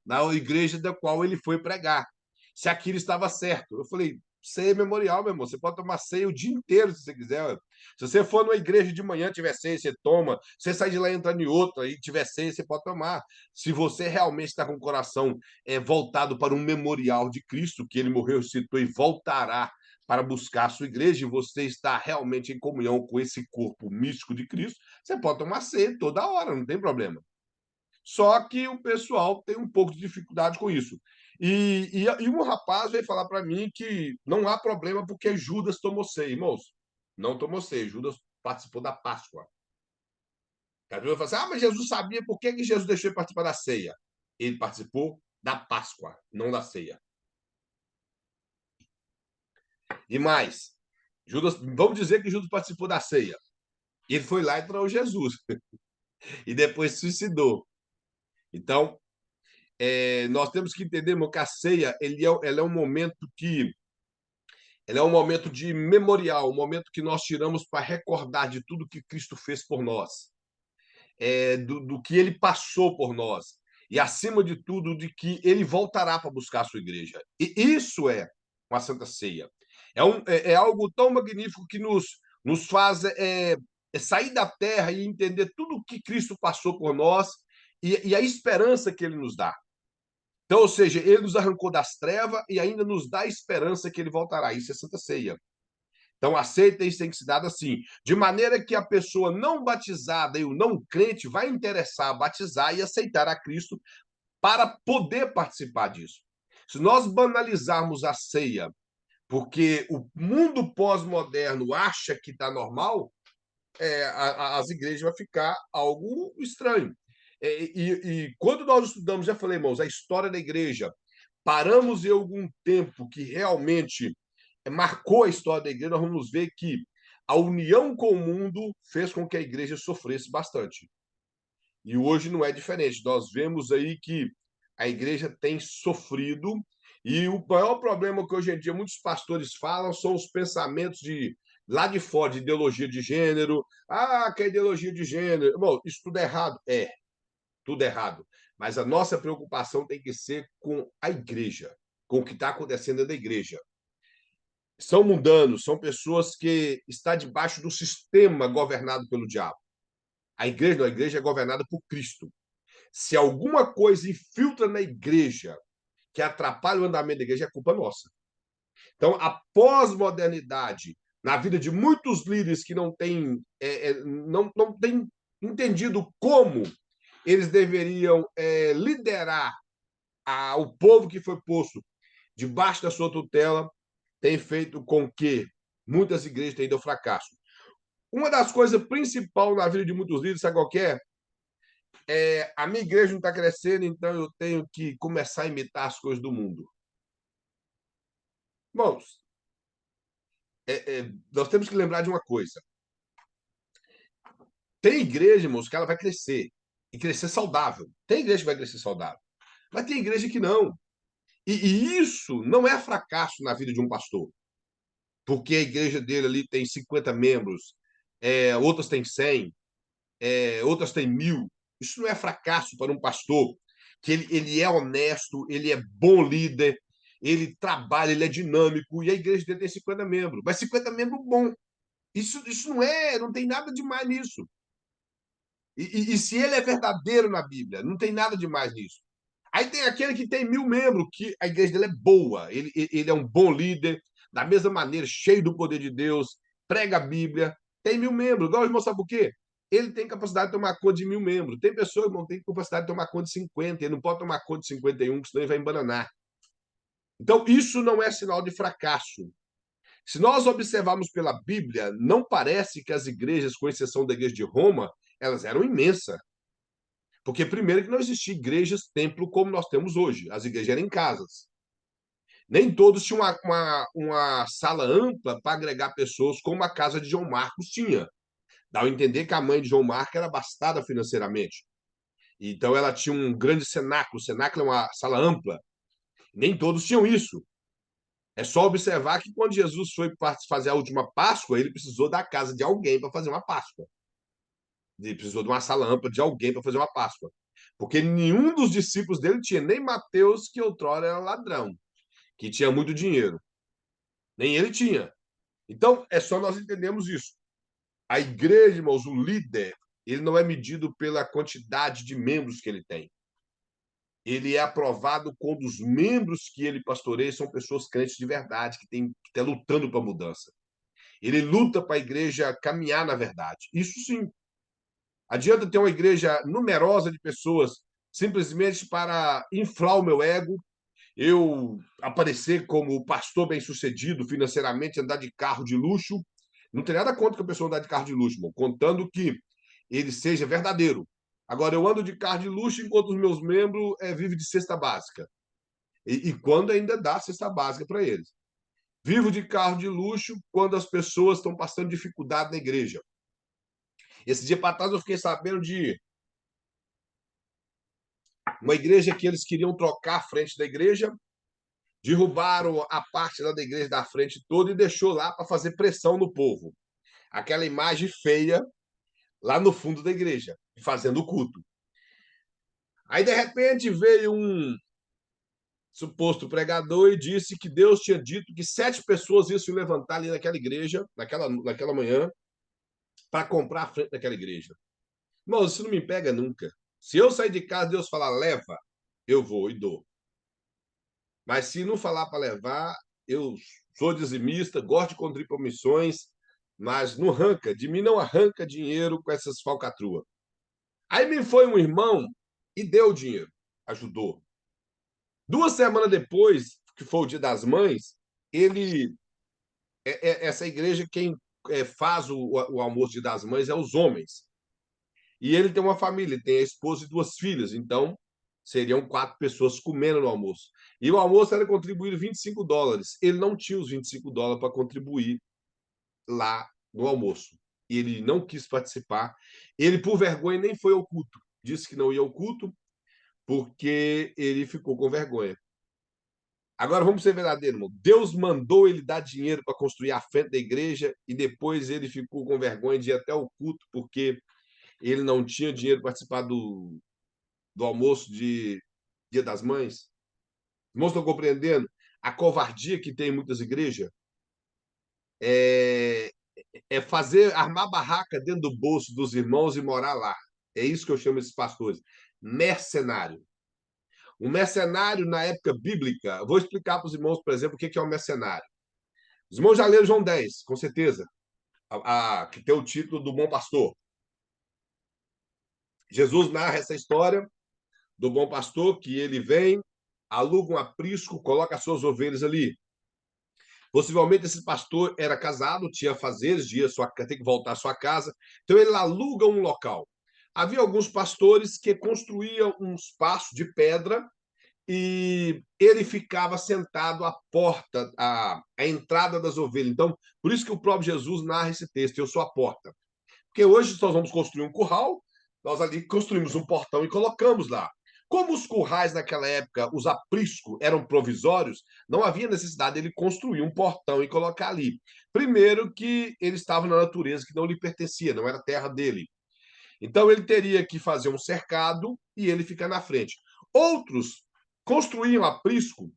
na igreja da qual ele foi pregar. Se aquilo estava certo. Eu falei, ceia é memorial, meu irmão. Você pode tomar ceia o dia inteiro, se você quiser. Se você for numa igreja de manhã, tiver ceia, você toma. Se você sair de lá e entrar em outra e tiver ceia, você pode tomar. Se você realmente está com o coração voltado para um memorial de Cristo, que ele morreu, ressuscitou e voltará para buscar a sua igreja, e você está realmente em comunhão com esse corpo místico de Cristo, você pode tomar ceia toda hora, não tem problema. Só que o pessoal tem um pouco de dificuldade com isso. E um rapaz veio falar para mim que não há problema porque Judas tomou ceia. Irmãos, não tomou ceia. Judas participou da Páscoa. A pessoa fala assim, mas Jesus sabia por que Jesus deixou ele participar da ceia. Ele participou da Páscoa, não da ceia. E mais, Judas, vamos dizer que Judas participou da ceia. Ele foi lá e traiu Jesus. E depois se suicidou. Então, nós temos que entender, irmão, que a ceia ela é um momento que ela é um momento de memorial, um momento que nós tiramos para recordar de tudo que Cristo fez por nós, do que ele passou por nós, e acima de tudo, de que ele voltará para buscar a sua igreja. E isso é uma Santa Ceia. É algo tão magnífico que nos faz sair da terra e entender tudo o que Cristo passou por nós e a esperança que ele nos dá. Então, ou seja, ele nos arrancou das trevas e ainda nos dá a esperança que ele voltará. Isso é Santa Ceia. Então, a ceia tem que ser dada assim, de maneira que a pessoa não batizada e o não crente vai interessar a batizar e aceitar a Cristo para poder participar disso. Se nós banalizarmos a ceia, porque o mundo pós-moderno acha que está normal, as igrejas vão ficar algo estranho. E quando nós estudamos, já falei, irmãos, a história da igreja, paramos em algum tempo que realmente marcou a história da igreja, nós vamos ver que a união com o mundo fez com que a igreja sofresse bastante. E hoje não é diferente. Nós vemos aí que a igreja tem sofrido, e o maior problema que hoje em dia muitos pastores falam são os pensamentos de lá de fora, de ideologia de gênero. Que é ideologia de gênero. Bom, isso tudo é errado? Tudo errado. Mas a nossa preocupação tem que ser com a igreja, com o que está acontecendo na igreja. São mundanos, são pessoas que estão debaixo do sistema governado pelo diabo. A igreja não, a igreja é governada por Cristo. Se alguma coisa infiltra na igreja que atrapalha o andamento da igreja, é culpa nossa. Então, a pós-modernidade, na vida de muitos líderes que não têm entendido como eles deveriam liderar o povo que foi posto debaixo da sua tutela, tem feito com que muitas igrejas tenham ido ao fracasso. Uma das coisas principais na vida de muitos líderes, sabe qual que é? A minha igreja não está crescendo, então eu tenho que começar a imitar as coisas do mundo. Irmãos, nós temos que lembrar de uma coisa. Tem igreja, irmãos, que ela vai crescer, e crescer saudável. Tem igreja que vai crescer saudável, mas tem igreja que não. E isso não é fracasso na vida de um pastor, porque a igreja dele ali tem 50 membros, outras têm 100, outras têm 1.000. Isso não é fracasso para um pastor, que ele é honesto, ele é bom líder, ele trabalha, ele é dinâmico, e a igreja dele tem 50 membros, mas 50 membros bom. Isso não tem nada demais nisso. E se ele é verdadeiro na Bíblia, não tem nada demais nisso. Aí tem aquele que tem 1.000 membros, que a igreja dele é boa, ele é um bom líder, da mesma maneira, cheio do poder de Deus, prega a Bíblia, tem 1.000 membros. Igual, irmão, sabe por quê? Ele tem capacidade de tomar conta de 1.000 membros. Tem pessoa, irmão, que tem capacidade de tomar conta de 50, ele não pode tomar conta de 51, senão ele vai embananar. Então, isso não é sinal de fracasso. Se nós observarmos pela Bíblia, não parece que as igrejas, com exceção da igreja de Roma, elas eram imensas. Porque, primeiro, que não existia igrejas, templo como nós temos hoje. As igrejas eram em casas. Nem todos tinham uma sala ampla para agregar pessoas, como a casa de João Marcos tinha. Dá a entender que a mãe de João Marcos era abastada financeiramente. Então, ela tinha um grande cenáculo. O cenáculo é uma sala ampla. Nem todos tinham isso. É só observar que quando Jesus foi fazer a última Páscoa, ele precisou da casa de alguém para fazer uma Páscoa. Ele precisou de uma sala ampla de alguém para fazer uma Páscoa. Porque nenhum dos discípulos dele tinha, nem Mateus, que outrora era ladrão, que tinha muito dinheiro. Nem ele tinha. Então, é só nós entendermos isso. A igreja, irmãos, o líder, ele não é medido pela quantidade de membros que ele tem. Ele é aprovado quando os membros que ele pastoreia são pessoas crentes de verdade, que estão lutando para a mudança. Ele luta para a igreja caminhar na verdade. Isso sim. Adianta ter uma igreja numerosa de pessoas simplesmente para inflar o meu ego, eu aparecer como pastor bem-sucedido financeiramente, andar de carro de luxo. Não tem nada contra que a pessoa andar de carro de luxo, irmão, contando que ele seja verdadeiro. Agora, eu ando de carro de luxo enquanto os meus membros vivem de cesta básica. E quando ainda dá cesta básica para eles. Vivo de carro de luxo quando as pessoas estão passando dificuldade na igreja. Esse dia para trás eu fiquei sabendo de uma igreja que eles queriam trocar a frente da igreja, derrubaram a parte lá da igreja da frente toda e deixou lá para fazer pressão no povo. Aquela imagem feia lá no fundo da igreja, fazendo o culto. Aí, de repente, veio um suposto pregador e disse que Deus tinha dito que 7 pessoas iam se levantar ali naquela igreja, naquela manhã, para comprar a frente daquela igreja. Irmão, isso não me pega nunca. Se eu sair de casa, Deus falar, leva, eu vou e dou. Mas se não falar para levar, eu sou dizimista, gosto de contribuir para missões, mas não arranca, de mim não arranca dinheiro com essas falcatruas. Aí me foi um irmão e deu o dinheiro, ajudou. 2 semanas depois, que foi o Dia das Mães, essa igreja, quem faz o almoço Dia das Mães é os homens. E ele tem uma família, ele tem a esposa e 2 filhas, então seriam 4 pessoas comendo no almoço. E o almoço era contribuir $25. Ele não tinha os $25 para contribuir lá no almoço. Ele não quis participar. Ele, por vergonha, nem foi ao culto. Disse que não ia ao culto porque ele ficou com vergonha. Agora, vamos ser verdadeiros, irmão. Deus mandou ele dar dinheiro para construir a frente da igreja e depois ele ficou com vergonha de ir até o culto porque ele não tinha dinheiro para participar do almoço de Dia das Mães. Irmãos, estão compreendendo a covardia que tem em muitas igrejas? É, armar barraca dentro do bolso dos irmãos e morar lá. É isso que eu chamo esses pastores. Mercenário. Um mercenário na época bíblica, vou explicar para os irmãos, por exemplo, o que é um mercenário. Os irmãos já leram João 10, com certeza, que tem o título do bom pastor. Jesus narra essa história do bom pastor, que ele vem, aluga um aprisco, coloca as suas ovelhas ali. Possivelmente esse pastor era casado, tinha afazeres, ter que voltar à sua casa. Então ele aluga um local. Havia alguns pastores que construíam um espaço de pedra e ele ficava sentado à porta, à entrada das ovelhas. Então, por isso que o próprio Jesus narra esse texto: eu sou a porta. Porque hoje nós vamos construir um curral, nós ali construímos um portão e colocamos lá. Como os currais naquela época, os apriscos eram provisórios, não havia necessidade dele construir um portão e colocar ali. Primeiro que ele estava na natureza que não lhe pertencia, não era terra dele. Então ele teria que fazer um cercado e ele ficar na frente. Outros construíam aprisco,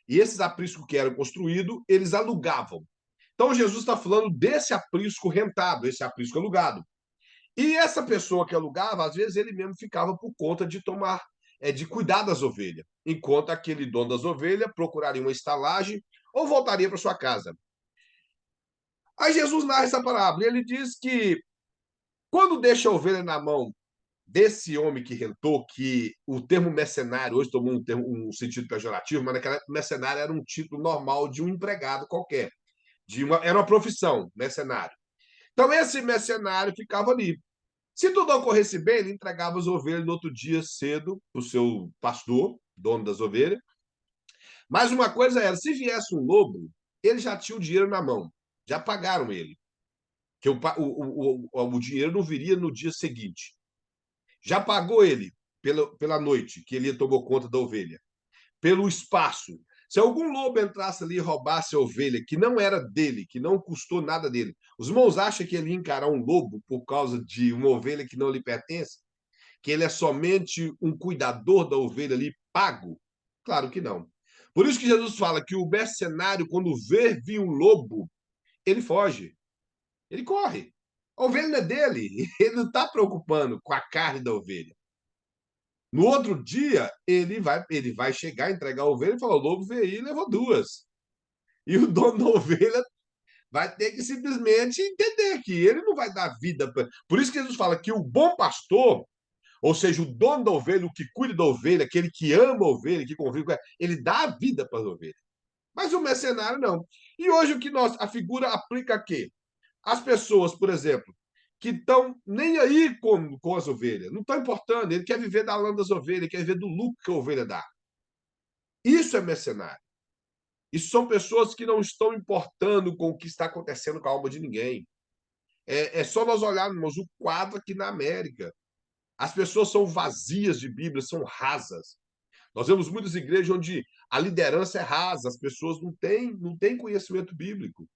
e esses apriscos que eram construídos, eles alugavam. Então Jesus está falando desse aprisco rentado, esse aprisco alugado. E essa pessoa que alugava, às vezes ele mesmo ficava por conta de tomar, de cuidar das ovelhas, enquanto aquele dono das ovelhas procuraria uma estalagem ou voltaria para sua casa. Aí Jesus narra essa parábola e ele diz que quando deixa a ovelha na mão desse homem que rentou, que o termo mercenário hoje tomou um sentido pejorativo, mas naquela época mercenário era um título normal de um empregado qualquer, era uma profissão, mercenário. Então esse mercenário ficava ali. Se tudo ocorresse bem, ele entregava as ovelhas no outro dia cedo para o seu pastor, dono das ovelhas. Mas uma coisa era, se viesse um lobo, ele já tinha o dinheiro na mão, já pagaram ele, que o dinheiro não viria no dia seguinte. Já pagou ele pela noite, que ele tomou conta da ovelha, pelo espaço. Se algum lobo entrasse ali e roubasse a ovelha, que não era dele, que não custou nada dele, os irmãos acham que ele ia encarar um lobo por causa de uma ovelha que não lhe pertence? Que ele é somente um cuidador da ovelha ali, pago? Claro que não. Por isso que Jesus fala que o mercenário, quando vê vir um lobo, ele foge, ele corre. A ovelha não é dele, ele não está preocupando com a carne da ovelha. No outro dia, ele vai chegar, entregar a ovelha e falar: o lobo veio aí e levou duas. E o dono da ovelha vai ter que simplesmente entender que ele não vai dar vida. Por isso que Jesus fala que o bom pastor, ou seja, o dono da ovelha, o que cuida da ovelha, aquele que ama a ovelha, que convive com ela, ele dá a vida para as ovelhas. Mas o mercenário não. E hoje a figura aplica a quê? As pessoas, por exemplo, que estão nem aí com as ovelhas, não estão importando, ele quer viver da lã das ovelhas, ele quer viver do lucro que a ovelha dá. Isso é mercenário. Isso são pessoas que não estão importando com o que está acontecendo com a alma de ninguém. É só nós olharmos o quadro aqui na América. As pessoas são vazias de Bíblia, são rasas. Nós vemos muitas igrejas onde a liderança é rasa, as pessoas não têm conhecimento bíblico.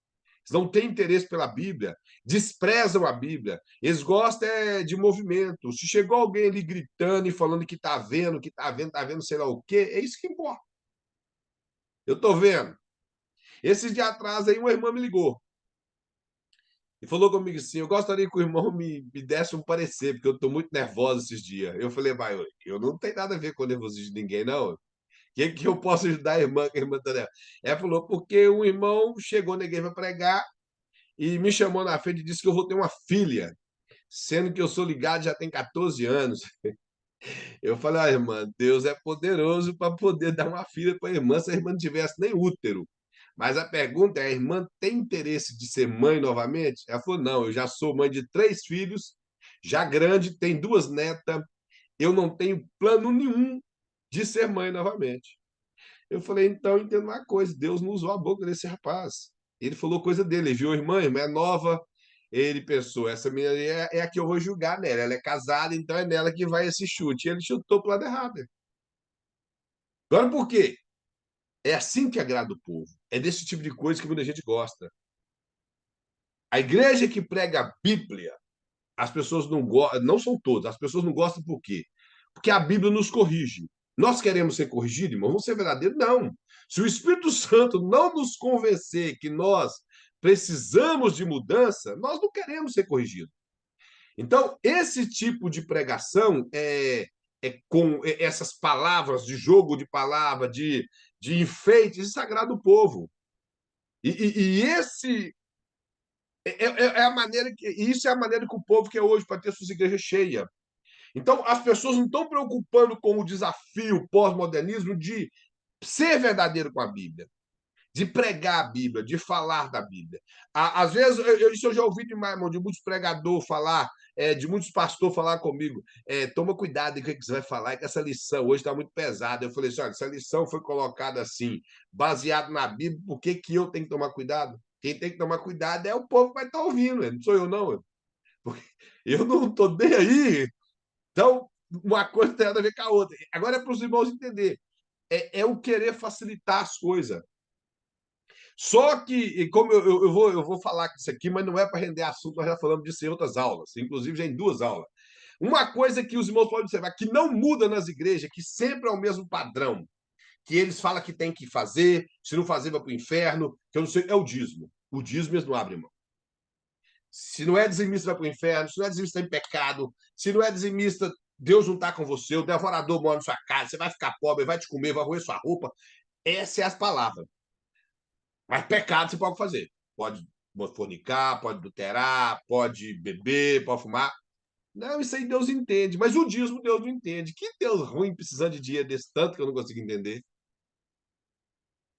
Eles não têm interesse pela Bíblia, desprezam a Bíblia, eles gostam de movimento. Se chegou alguém ali gritando e falando que está vendo, está vendo, sei lá o quê, é isso que importa. Eu estou vendo. Esses dias atrás aí uma irmã me ligou e falou comigo assim: eu gostaria que o irmão me desse um parecer, porque eu estou muito nervosa esses dias. Eu falei: vai, eu não tenho nada a ver com o nervosismo de ninguém, não. O que eu posso ajudar a irmã, que a irmã está nervosa? Ela falou: porque um irmão chegou na igreja para pregar e me chamou na frente e disse que eu vou ter uma filha, sendo que eu sou ligado já tem 14 anos. Eu falei: ah, irmã, Deus é poderoso para poder dar uma filha para a irmã se a irmã não tivesse nem útero. Mas a pergunta é: a irmã tem interesse de ser mãe novamente? Ela falou: não, eu já sou mãe de 3 filhos, já grande, tem 2 netas, eu não tenho plano nenhum de ser mãe novamente. Eu falei: então entenda uma coisa, Deus não usou a boca desse rapaz. Ele falou coisa dele, ele viu a irmã é nova, ele pensou: essa menina é a que eu vou julgar nela, ela é casada, então é nela que vai esse chute. E ele chutou para o lado errado. Agora por quê? É assim que agrada o povo. É desse tipo de coisa que muita gente gosta. A igreja que prega a Bíblia, as pessoas não gostam, não são todas, as pessoas não gostam por quê? Porque a Bíblia nos corrige. Nós queremos ser corrigidos, irmão? Vamos ser verdadeiros? Não. Se o Espírito Santo não nos convencer que nós precisamos de mudança, nós não queremos ser corrigidos. Então, esse tipo de pregação com essas palavras, de jogo de palavra, de enfeite, isso agrada o povo. E esse é a maneira que isso é a maneira que o povo quer hoje para ter suas igrejas cheias. Então, as pessoas não estão preocupando com o desafio pós-modernismo de ser verdadeiro com a Bíblia. de pregar a Bíblia, de falar da Bíblia. Às vezes, isso eu já ouvi demais, irmão, de muitos pregadores falar, de muitos pastores falar comigo, toma cuidado com o que você vai falar, que essa lição hoje está muito pesada. Eu falei assim, olha, essa lição foi colocada assim, baseado na Bíblia, por que que eu tenho que tomar cuidado? Quem tem que tomar cuidado é o povo que vai estar ouvindo, não sou eu não. Porque eu não estou nem aí. Então, uma coisa tem nada a ver com a outra. Agora é para os irmãos entender. É o querer facilitar as coisas. Só que, e como eu vou falar isso aqui, mas não é para render assunto, nós já falamos disso em outras aulas, inclusive já em 2 aulas. Uma coisa que os irmãos podem observar, que não muda nas igrejas, que sempre é o mesmo padrão, que eles falam que tem que fazer, se não fazer vai para o inferno, que eu não sei, é o dízimo. O dízimo eles não abrem mão. Se não é dizimista, vai para o inferno. Se não é dizimista, está em pecado. Se não é dizimista, Deus não está com você. O devorador mora na sua casa. Você vai ficar pobre, vai te comer, vai roer sua roupa. Essa é as palavras. Mas pecado você pode fazer. Pode fornicar, pode adulterar, pode beber, pode fumar. Não, isso aí Deus entende. Mas o dízimo Deus não entende. Que Deus ruim precisando de dinheiro desse tanto que eu não consigo entender.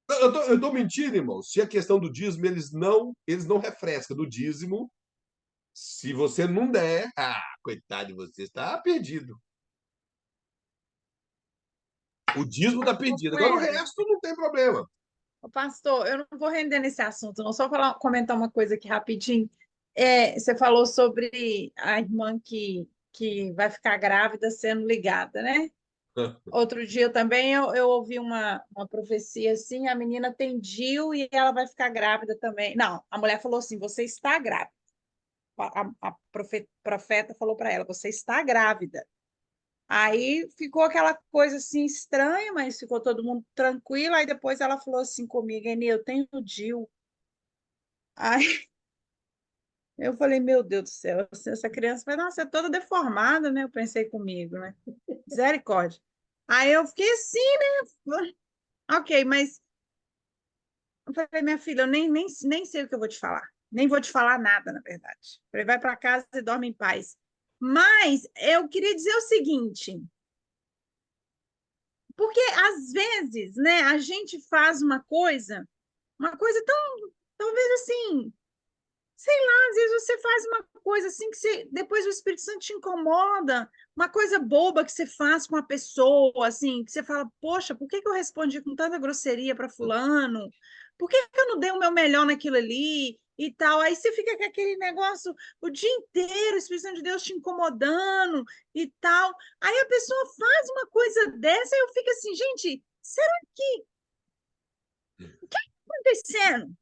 Eu tô mentindo, irmão. Se a questão do dízimo, eles não refrescam do dízimo. Se você não der, coitado de você, está perdido. O dízimo está Ô, perdido. Agora o Cleber, resto não tem problema. ô, pastor, eu não vou render nesse assunto, não. Só comentar uma coisa aqui rapidinho. Você falou sobre a irmã que vai ficar grávida sendo ligada, né? Outro dia também eu ouvi uma profecia assim, a menina tem DIU e ela vai ficar grávida também. Não, a mulher falou assim, você está grávida. A profeta falou para ela, você está grávida. Aí ficou aquela coisa assim estranha, mas ficou todo mundo tranquilo. Aí depois ela falou assim comigo, Eni, eu tenho DIU. Aí eu falei, meu Deus do céu, essa criança vai nascer toda deformada, né? Eu pensei comigo, né? Misericórdia. Aí eu fiquei assim, né? Ok, mas eu falei, minha filha, eu nem sei o que eu vou te falar. Nem vou te falar nada, na verdade. Eu falei, vai para casa e dorme em paz. Mas eu queria dizer o seguinte, porque às vezes, né, a gente faz uma coisa tão, talvez assim, sei lá, às vezes você faz uma coisa assim que depois o Espírito Santo te incomoda, uma coisa boba que você faz com a pessoa, assim, que você fala, poxa, por que que eu respondi com tanta grosseria para fulano? Por que que eu não dei o meu melhor naquilo ali e tal? Aí você fica com aquele negócio o dia inteiro, o Espírito Santo de Deus te incomodando e tal. Aí a pessoa faz uma coisa dessa e eu fico assim, gente, será que o que está acontecendo?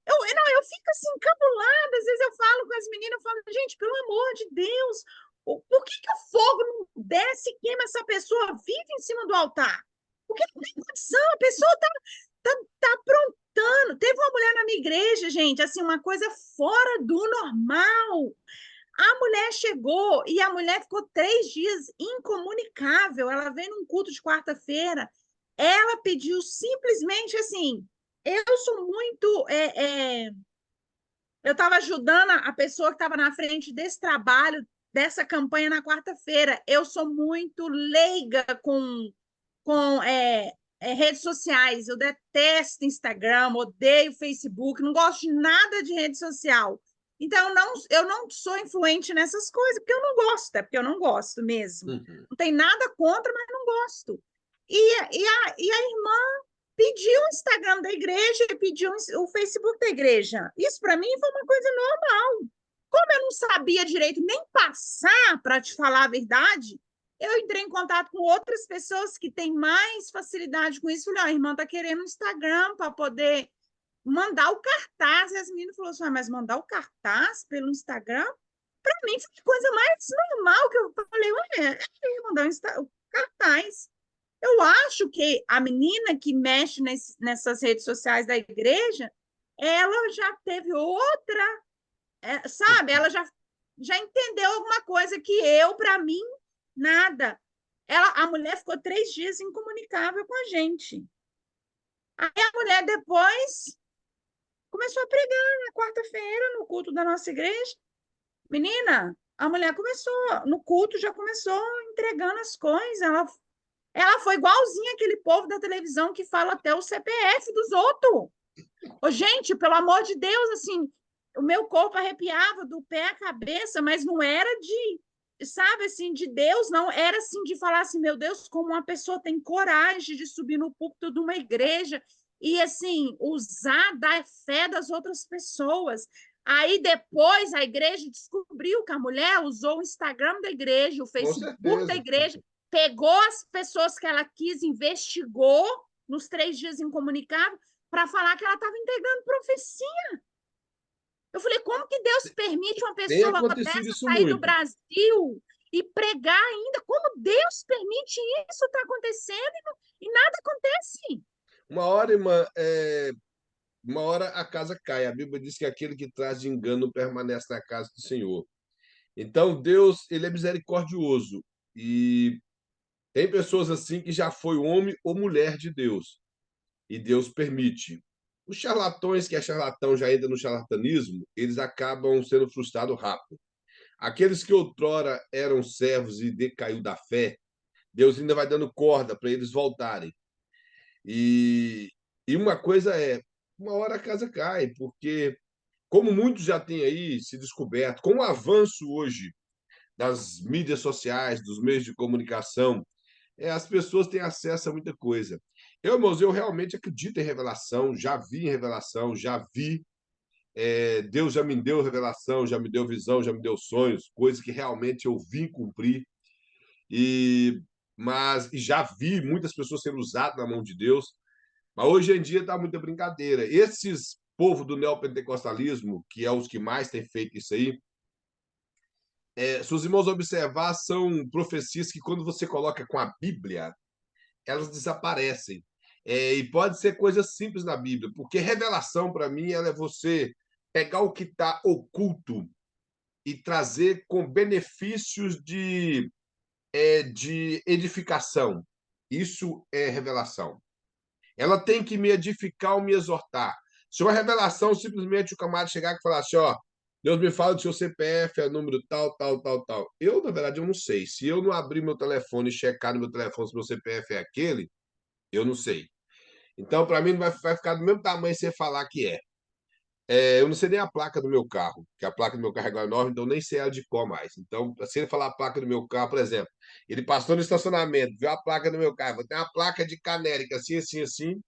Não, eu fico assim, encabulada. Às vezes eu falo com as meninas, eu falo, gente, pelo amor de Deus, por que que o fogo não desce e queima essa pessoa viva em cima do altar? Porque não tem condição, a pessoa tá aprontando. Teve uma mulher na minha igreja, gente, assim, uma coisa fora do normal. A mulher chegou e a mulher ficou 3 dias incomunicável. Ela veio num culto de quarta-feira. Ela pediu simplesmente assim. Eu sou muito. Eu estava ajudando a pessoa que estava na frente desse trabalho, dessa campanha na quarta-feira. Eu sou muito leiga com redes sociais. Eu detesto Instagram, odeio Facebook, não gosto de nada de rede social. Então, eu não sou influente nessas coisas, porque eu não gosto, é porque eu não gosto mesmo. Uhum. Não tem nada contra, mas não gosto. E a irmã pediu o Instagram da igreja e pediu o Facebook da igreja. Isso para mim foi uma coisa normal. Como eu não sabia direito nem passar, para te falar a verdade, eu entrei em contato com outras pessoas que têm mais facilidade com isso. Falei, a irmã está querendo um Instagram para poder mandar o cartaz. E as meninas falaram assim, mas mandar o cartaz pelo Instagram? Para mim foi a coisa mais normal que eu falei, ué, mandar o cartaz. Eu acho que a menina que mexe nessas redes sociais da igreja, ela já teve outra, sabe? Ela já entendeu alguma coisa que eu, para mim, nada. A mulher ficou 3 dias incomunicável com a gente. Aí a mulher depois começou a pregar na quarta-feira, no culto da nossa igreja. Menina, a mulher começou, no culto já começou entregando as coisas. Ela Ela foi igualzinha aquele povo da televisão que fala até o CPF dos outros. Ô, gente, pelo amor de Deus, assim, o meu corpo arrepiava do pé à cabeça, mas não era de, sabe, assim, de Deus, não. Era, assim, de falar assim, meu Deus, como uma pessoa tem coragem de subir no púlpito de uma igreja e, assim, usar da fé das outras pessoas. Aí, depois, a igreja descobriu que a mulher usou o Instagram da igreja, o Com Facebook da certeza. igreja, pegou as pessoas que ela quis, investigou nos 3 dias incomunicável, para falar que ela estava entregando profecia. Eu falei, como que Deus permite uma Tem pessoa acontecido dessa isso sair do muito. Brasil e pregar ainda? Como Deus permite isso estar acontecendo e nada acontece? Uma hora, irmã, uma hora a casa cai. A Bíblia diz que aquele que traz de engano permanece na casa do Senhor. Então, Deus, ele é misericordioso. E tem pessoas assim que já foi homem ou mulher de Deus. E Deus permite. Os charlatões que é charlatão já entra no charlatanismo, eles acabam sendo frustrados rápido. Aqueles que outrora eram servos e decaiu da fé, Deus ainda vai dando corda para eles voltarem. E, e uma coisa é, uma hora a casa cai, porque como muitos já têm aí se descoberto, com o avanço hoje das mídias sociais, dos meios de comunicação, as pessoas têm acesso a muita coisa. Eu, irmãos, eu realmente acredito em revelação, já vi em revelação, já vi. Deus já me deu revelação, já me deu visão, já me deu sonhos, coisas que realmente eu vim cumprir. E, e já vi muitas pessoas sendo usadas na mão de Deus. Mas hoje em dia está muita brincadeira. Esses povo do neopentecostalismo, que é os que mais têm feito isso aí, se os irmãos observar, são profecias que, quando você coloca com a Bíblia, elas desaparecem. E pode ser coisas simples na Bíblia, porque revelação, para mim, ela é você pegar o que está oculto e trazer com benefícios de edificação. Isso é revelação. Ela tem que me edificar ou me exortar. Se uma revelação, simplesmente o camarada chegar e falar assim, ó, Deus me fala do seu CPF, é número tal, tal, tal, tal. Eu, na verdade, eu não sei. Se eu não abrir meu telefone e checar no meu telefone se meu CPF é aquele, eu não sei. Então, para mim, vai ficar do mesmo tamanho se você falar que é. Eu não sei nem a placa do meu carro, que a placa do meu carro é igual enorme, então nem sei ela de cor mais. Então, se ele falar a placa do meu carro, por exemplo, ele passou no estacionamento, viu a placa do meu carro, tem uma placa de canérica, assim, assim, assim.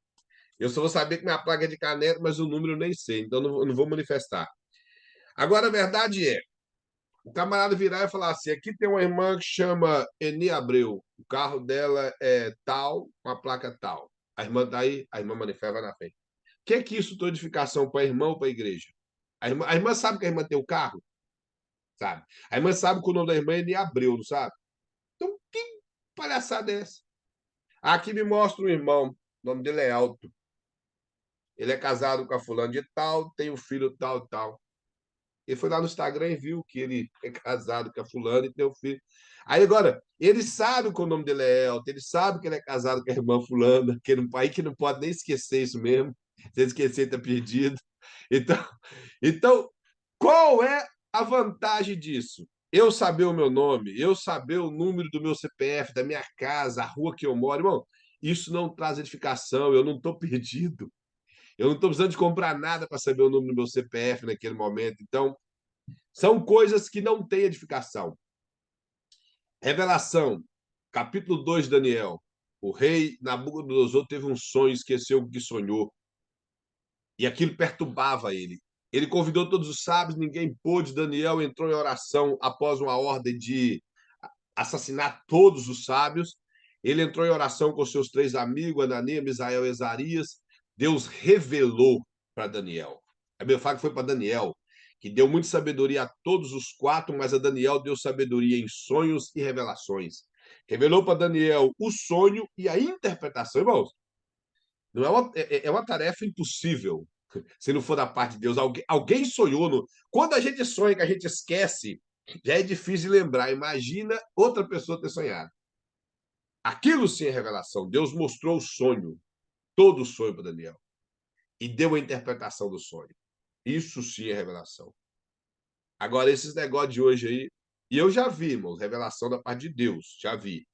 Eu só vou saber que minha placa é de canérica, mas o número eu nem sei, então eu não vou manifestar. Agora, a verdade é, o camarada virar e falar assim: aqui tem uma irmã que chama Eni Abreu, o carro dela é tal, com a placa tal. A irmã tá aí, a irmã manifesta vai na frente. O que é que isso é edificação para a irmã ou para a igreja? A irmã sabe que a irmã tem o carro? Sabe? A irmã sabe que o nome da irmã é Eni Abreu, não sabe? Então, que palhaçada é essa? Aqui me mostra um irmão, o nome dele é Alto. Ele é casado com a fulana de tal, tem um filho tal, tal. Ele foi lá no Instagram e viu que ele é casado com a fulana e tem um filho. Aí agora, ele sabe que o nome dele é Elton, ele sabe que ele é casado com a irmã fulana, que não, aí que não pode nem esquecer isso mesmo. Se ele esquecer, está perdido. Então, então, qual é a vantagem disso? Eu saber o meu nome, eu saber o número do meu CPF, da minha casa, a rua que eu moro, irmão, isso não traz edificação, eu não estou perdido. Eu não estou precisando de comprar nada para saber o número do meu CPF naquele momento. Então, são coisas que não têm edificação. Revelação, capítulo 2 de Daniel. O rei Nabucodonosor teve um sonho, esqueceu o que sonhou. E aquilo perturbava ele. Ele convidou todos os sábios, ninguém pôde. Daniel entrou em oração após uma ordem de assassinar todos os sábios. Ele entrou em oração com seus 3 amigos, Ananias, Misael e Ezarias. Deus revelou para Daniel. A Bíblia fala que foi para Daniel, que deu muita sabedoria a todos os 4, mas a Daniel deu sabedoria em sonhos e revelações. Revelou para Daniel o sonho e a interpretação. Irmãos, não é uma tarefa impossível, se não for da parte de Deus. Alguém sonhou. Quando a gente sonha, que a gente esquece, já é difícil de lembrar. Imagina outra pessoa ter sonhado. Aquilo sim é revelação. Deus mostrou o sonho, todo o sonho para Daniel, e deu a interpretação do sonho. Isso sim é revelação. Agora, esses negócios de hoje aí, e eu já vi, irmãos, revelação da parte de Deus, já vi.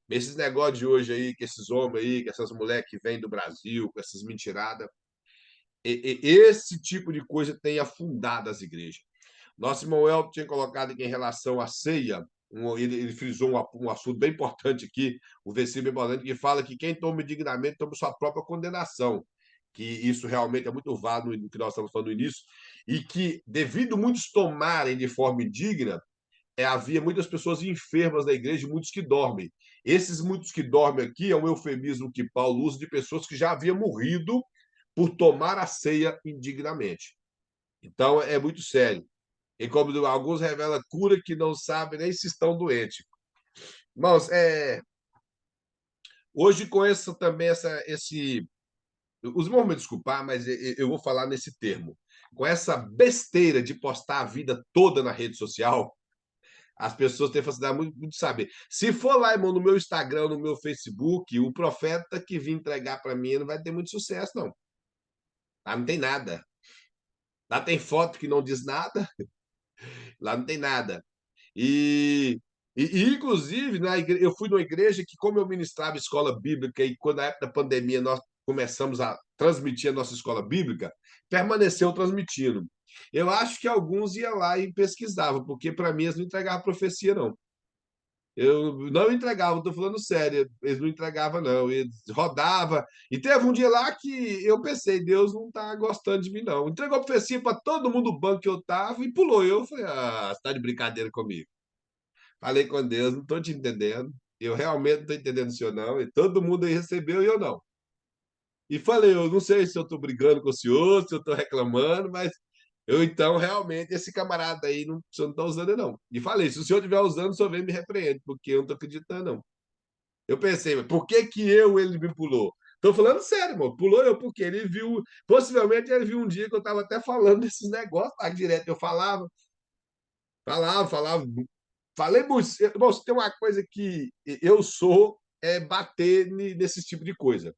Esses negócios de hoje aí, que esses homens aí, que essas mulheres que vêm do Brasil, com essas mentiradas, esse tipo de coisa tem afundado as igrejas. Nosso irmão Elton tinha colocado aqui em relação à ceia, ele frisou um assunto bem importante aqui, o versículo bem importante, que fala que quem toma indignamente toma sua própria condenação, que isso realmente é muito válido no que nós estamos falando no início, e que, devido muitos tomarem de forma indigna, havia muitas pessoas enfermas na igreja e muitos que dormem. Esses muitos que dormem aqui é um eufemismo que Paulo usa de pessoas que já haviam morrido por tomar a ceia indignamente. Então, é muito sério. E como alguns revelam cura que não sabem nem se estão doentes. Irmãos, hoje com essa também esse. Os irmãos vão me desculpar, mas eu vou falar nesse termo. Com essa besteira de postar a vida toda na rede social, as pessoas têm facilidade muito de saber. Se for lá, irmão, no meu Instagram, no meu Facebook, o profeta que vim entregar para mim não vai ter muito sucesso, não. Lá não tem nada. Lá tem foto que não diz nada, lá não tem nada. E, inclusive, eu fui numa igreja que, como eu ministrava escola bíblica, e quando na época da pandemia nós começamos a transmitir a nossa escola bíblica, permaneceu transmitindo. Eu acho que alguns iam lá e pesquisavam, porque para mim eles não entregavam profecia, não. Eu não entregava, estou falando sério, eles não entregavam, não. Eles rodava. E teve um dia lá que eu pensei, Deus não está gostando de mim, não. Entregou profecia para todo mundo do banco que eu estava e pulou. Eu falei, você está de brincadeira comigo. Falei com Deus, não estou te entendendo. Eu realmente não estou entendendo o senhor, não. E todo mundo aí recebeu e eu não. E falei, eu não sei se eu estou brigando com o senhor, se eu estou reclamando, mas eu então realmente, esse camarada aí, não, o senhor não está usando, não. E falei, se o senhor estiver usando, o senhor vem e me repreende, porque eu não estou acreditando, não. Eu pensei, mas por que que ele me pulou? Estou falando sério, irmão. Pulou eu porque ele viu, possivelmente ele viu um dia que eu estava até falando desses negócios, tá, direto eu falava, falei muito. Irmão, se tem uma coisa que eu sou, é bater nesse tipo de coisa.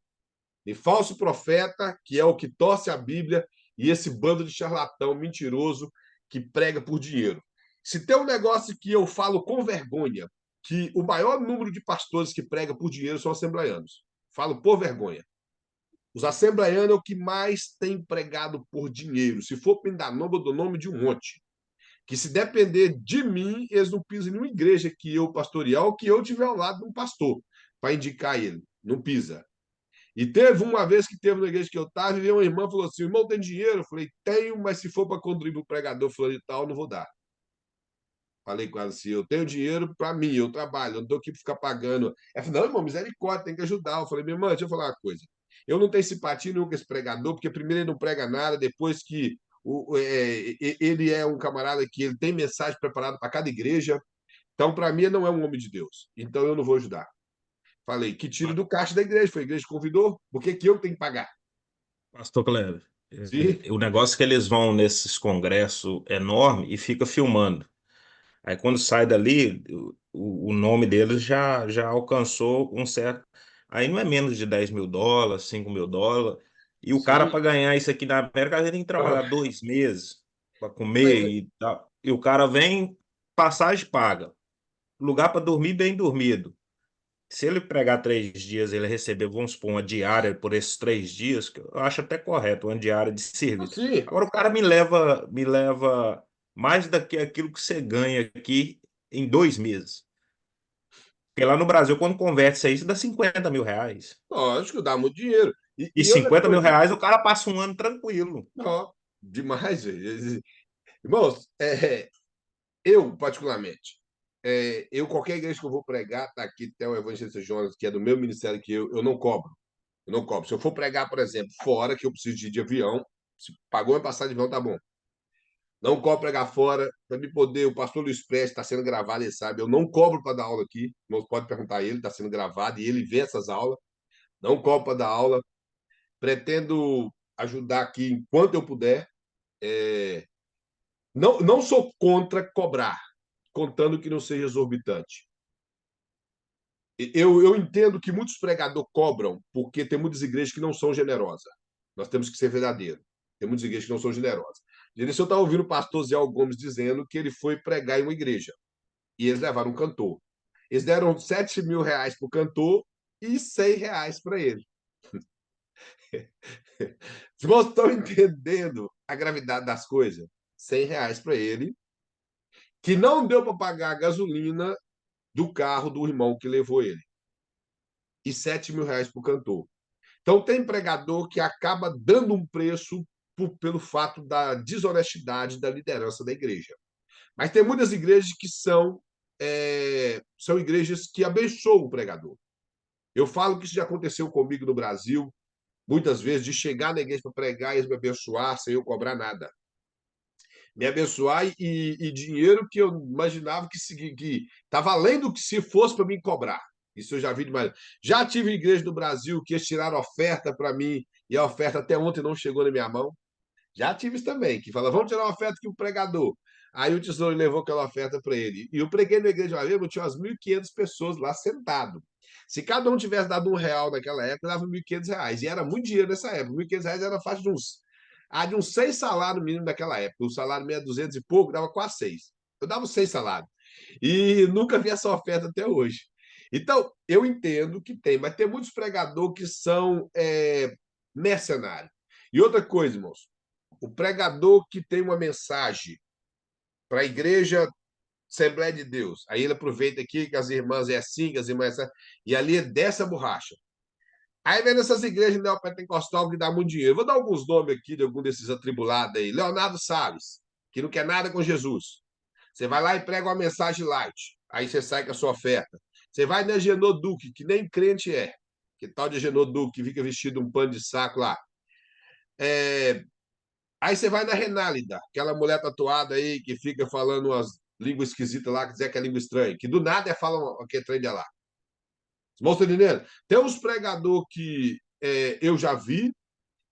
E falso profeta, que é o que torce a Bíblia, e esse bando de charlatão mentiroso que prega por dinheiro. Se tem um negócio que eu falo com vergonha, que o maior número de pastores que prega por dinheiro são assembleianos. Falo por vergonha. Os assembleianos é o que mais tem pregado por dinheiro. Se for para dar nome, eu dou nome de um monte. Que se depender de mim, eles não pisam em nenhuma igreja que eu pastorear ou que eu tiver ao lado de um pastor para indicar ele. Não pisa. E teve uma vez que teve na igreja que eu estava, e veio uma irmã e falou assim: irmão, tem dinheiro? Eu falei: tenho, mas se for para contribuir para o pregador fulano e tal, não vou dar. Falei com ela assim: eu tenho dinheiro para mim, eu trabalho, eu não estou aqui para ficar pagando. Ela falou: não, irmão, misericórdia, tem que ajudar. Eu falei: minha irmã, deixa eu falar uma coisa. Eu não tenho simpatia nenhuma com esse pregador, porque primeiro ele não prega nada, depois que ele é um camarada que ele tem mensagem preparada para cada igreja. Então, para mim, ele não é um homem de Deus. Então, eu não vou ajudar. Falei, que tire do caixa da igreja. Foi a igreja que convidou. Por que que eu tenho que pagar? Pastor Kleber, Sim. o negócio é que eles vão nesses congressos enormes e fica filmando. Aí quando sai dali, o nome deles já alcançou um certo. Aí não é menos de US$ 10.000, US$ 5.000. E o cara, Sim. para ganhar isso aqui na América, ele tem que trabalhar Ah, 2 meses para comer mas, e tal. E o cara vem, passagem paga, lugar para dormir bem dormido. Se ele pregar 3 dias, ele receber, vamos supor, uma diária por esses 3 dias, que eu acho até correto, uma diária de serviço. sim. Agora o cara me leva mais do que aquilo que você ganha aqui em 2 meses. Porque lá no Brasil, quando converte isso aí, isso dá R$ 50.000. Lógico, dá muito dinheiro. E E outra cinquenta mil coisa, reais o cara passa um ano tranquilo. ó, demais, velho. Irmãos, eu, particularmente, eu, qualquer igreja que eu vou pregar, tá aqui até o Evangelista Jonas, que é do meu ministério, que eu não cobro. Eu não cobro. Se eu for pregar, por exemplo, fora, que eu preciso de avião, se pagou uma passagem de avião, tá bom. Não cobro pregar fora, para me poder. O pastor Luiz Prestes está sendo gravado, ele sabe. Eu não cobro para dar aula aqui. Não pode perguntar a ele, está sendo gravado e ele vê essas aulas. Não cobro para dar aula. Pretendo ajudar aqui enquanto eu puder. Não sou contra cobrar, contando que não seja exorbitante. Eu entendo que muitos pregadores cobram porque tem muitas igrejas que não são generosas. Nós temos que ser verdadeiros. Tem muitas igrejas que não são generosas. Direção, eu estava ouvindo o pastor Zé Gomes dizendo que ele foi pregar em uma igreja e eles levaram um cantor. Eles deram 7 mil reais para o cantor e 100 reais para ele. Os irmãos estão entendendo a gravidade das coisas? 100 reais para ele, que não deu para pagar a gasolina do carro do irmão que levou ele. E 7 mil reais para o cantor. Então, tem pregador que acaba dando um preço pelo fato da desonestidade da liderança da igreja. Mas tem muitas igrejas que são igrejas que abençoam o pregador. Eu falo que isso já aconteceu comigo no Brasil, muitas vezes, de chegar na igreja para pregar e eles me abençoar sem eu cobrar nada. Me abençoar e dinheiro que eu imaginava que estava além do que se fosse para mim cobrar. Isso eu já vi demais. Já tive igreja do Brasil que eles tiraram oferta para mim e a oferta até ontem não chegou na minha mão. Já tive isso também, que fala, vamos tirar uma oferta aqui o pregador. Aí o tesouro levou aquela oferta para ele. E eu preguei na igreja uma vez, eu tinha umas 1.500 pessoas lá sentado. Se cada um tivesse dado R$ 1 naquela época, dava 1.500 reais. E era muito dinheiro nessa época. 1.500 reais era fácil de uns 6 salários mínimos naquela época. O salário meio 200 e pouco, dava quase 6. Eu dava 6 salários. E nunca vi essa oferta até hoje. Então, eu entendo que tem, mas tem muitos pregadores que são mercenários. E outra coisa, irmãos, o pregador que tem uma mensagem para a igreja Assembleia de Deus, aí ele aproveita aqui que as irmãs é assim, que as irmãs é assim, e ali é dessa borracha. Aí vem nessas igrejas neopentecostal que dá muito dinheiro. Vou dar alguns nomes aqui de algum desses atribulados aí. Leonardo Salles, que não quer nada com Jesus. Você vai lá e prega uma mensagem light. Aí você sai com a sua oferta. Você vai na Genô Duque, que nem crente é. Que tal de Genô Duque, que fica vestido um pano de saco lá. Aí você vai na Renálida, aquela mulher tatuada aí que fica falando umas línguas esquisitas lá, que dizer que é língua estranha, que do nada fala que trem de lá. Vocês estão entendendo? Tem uns pregadores que eu já vi.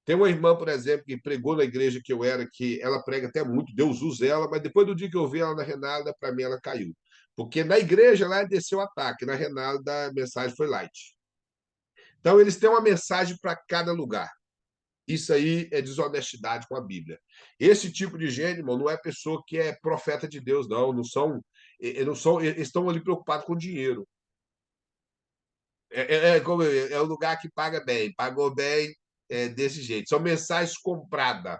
Tem uma irmã, por exemplo, que pregou na igreja que eu era, que ela prega até muito, Deus usa ela, mas depois do dia que eu vi ela na Renálida, para mim ela caiu. Porque na igreja lá desceu o ataque, na Renálida a mensagem foi light. Então eles têm uma mensagem para cada lugar. Isso aí é desonestidade com a Bíblia. Esse tipo de gente, irmão, não é pessoa que é profeta de Deus, não. Eles estão ali preocupados com dinheiro. É o lugar que paga bem, pagou bem desse jeito. São mensagens compradas.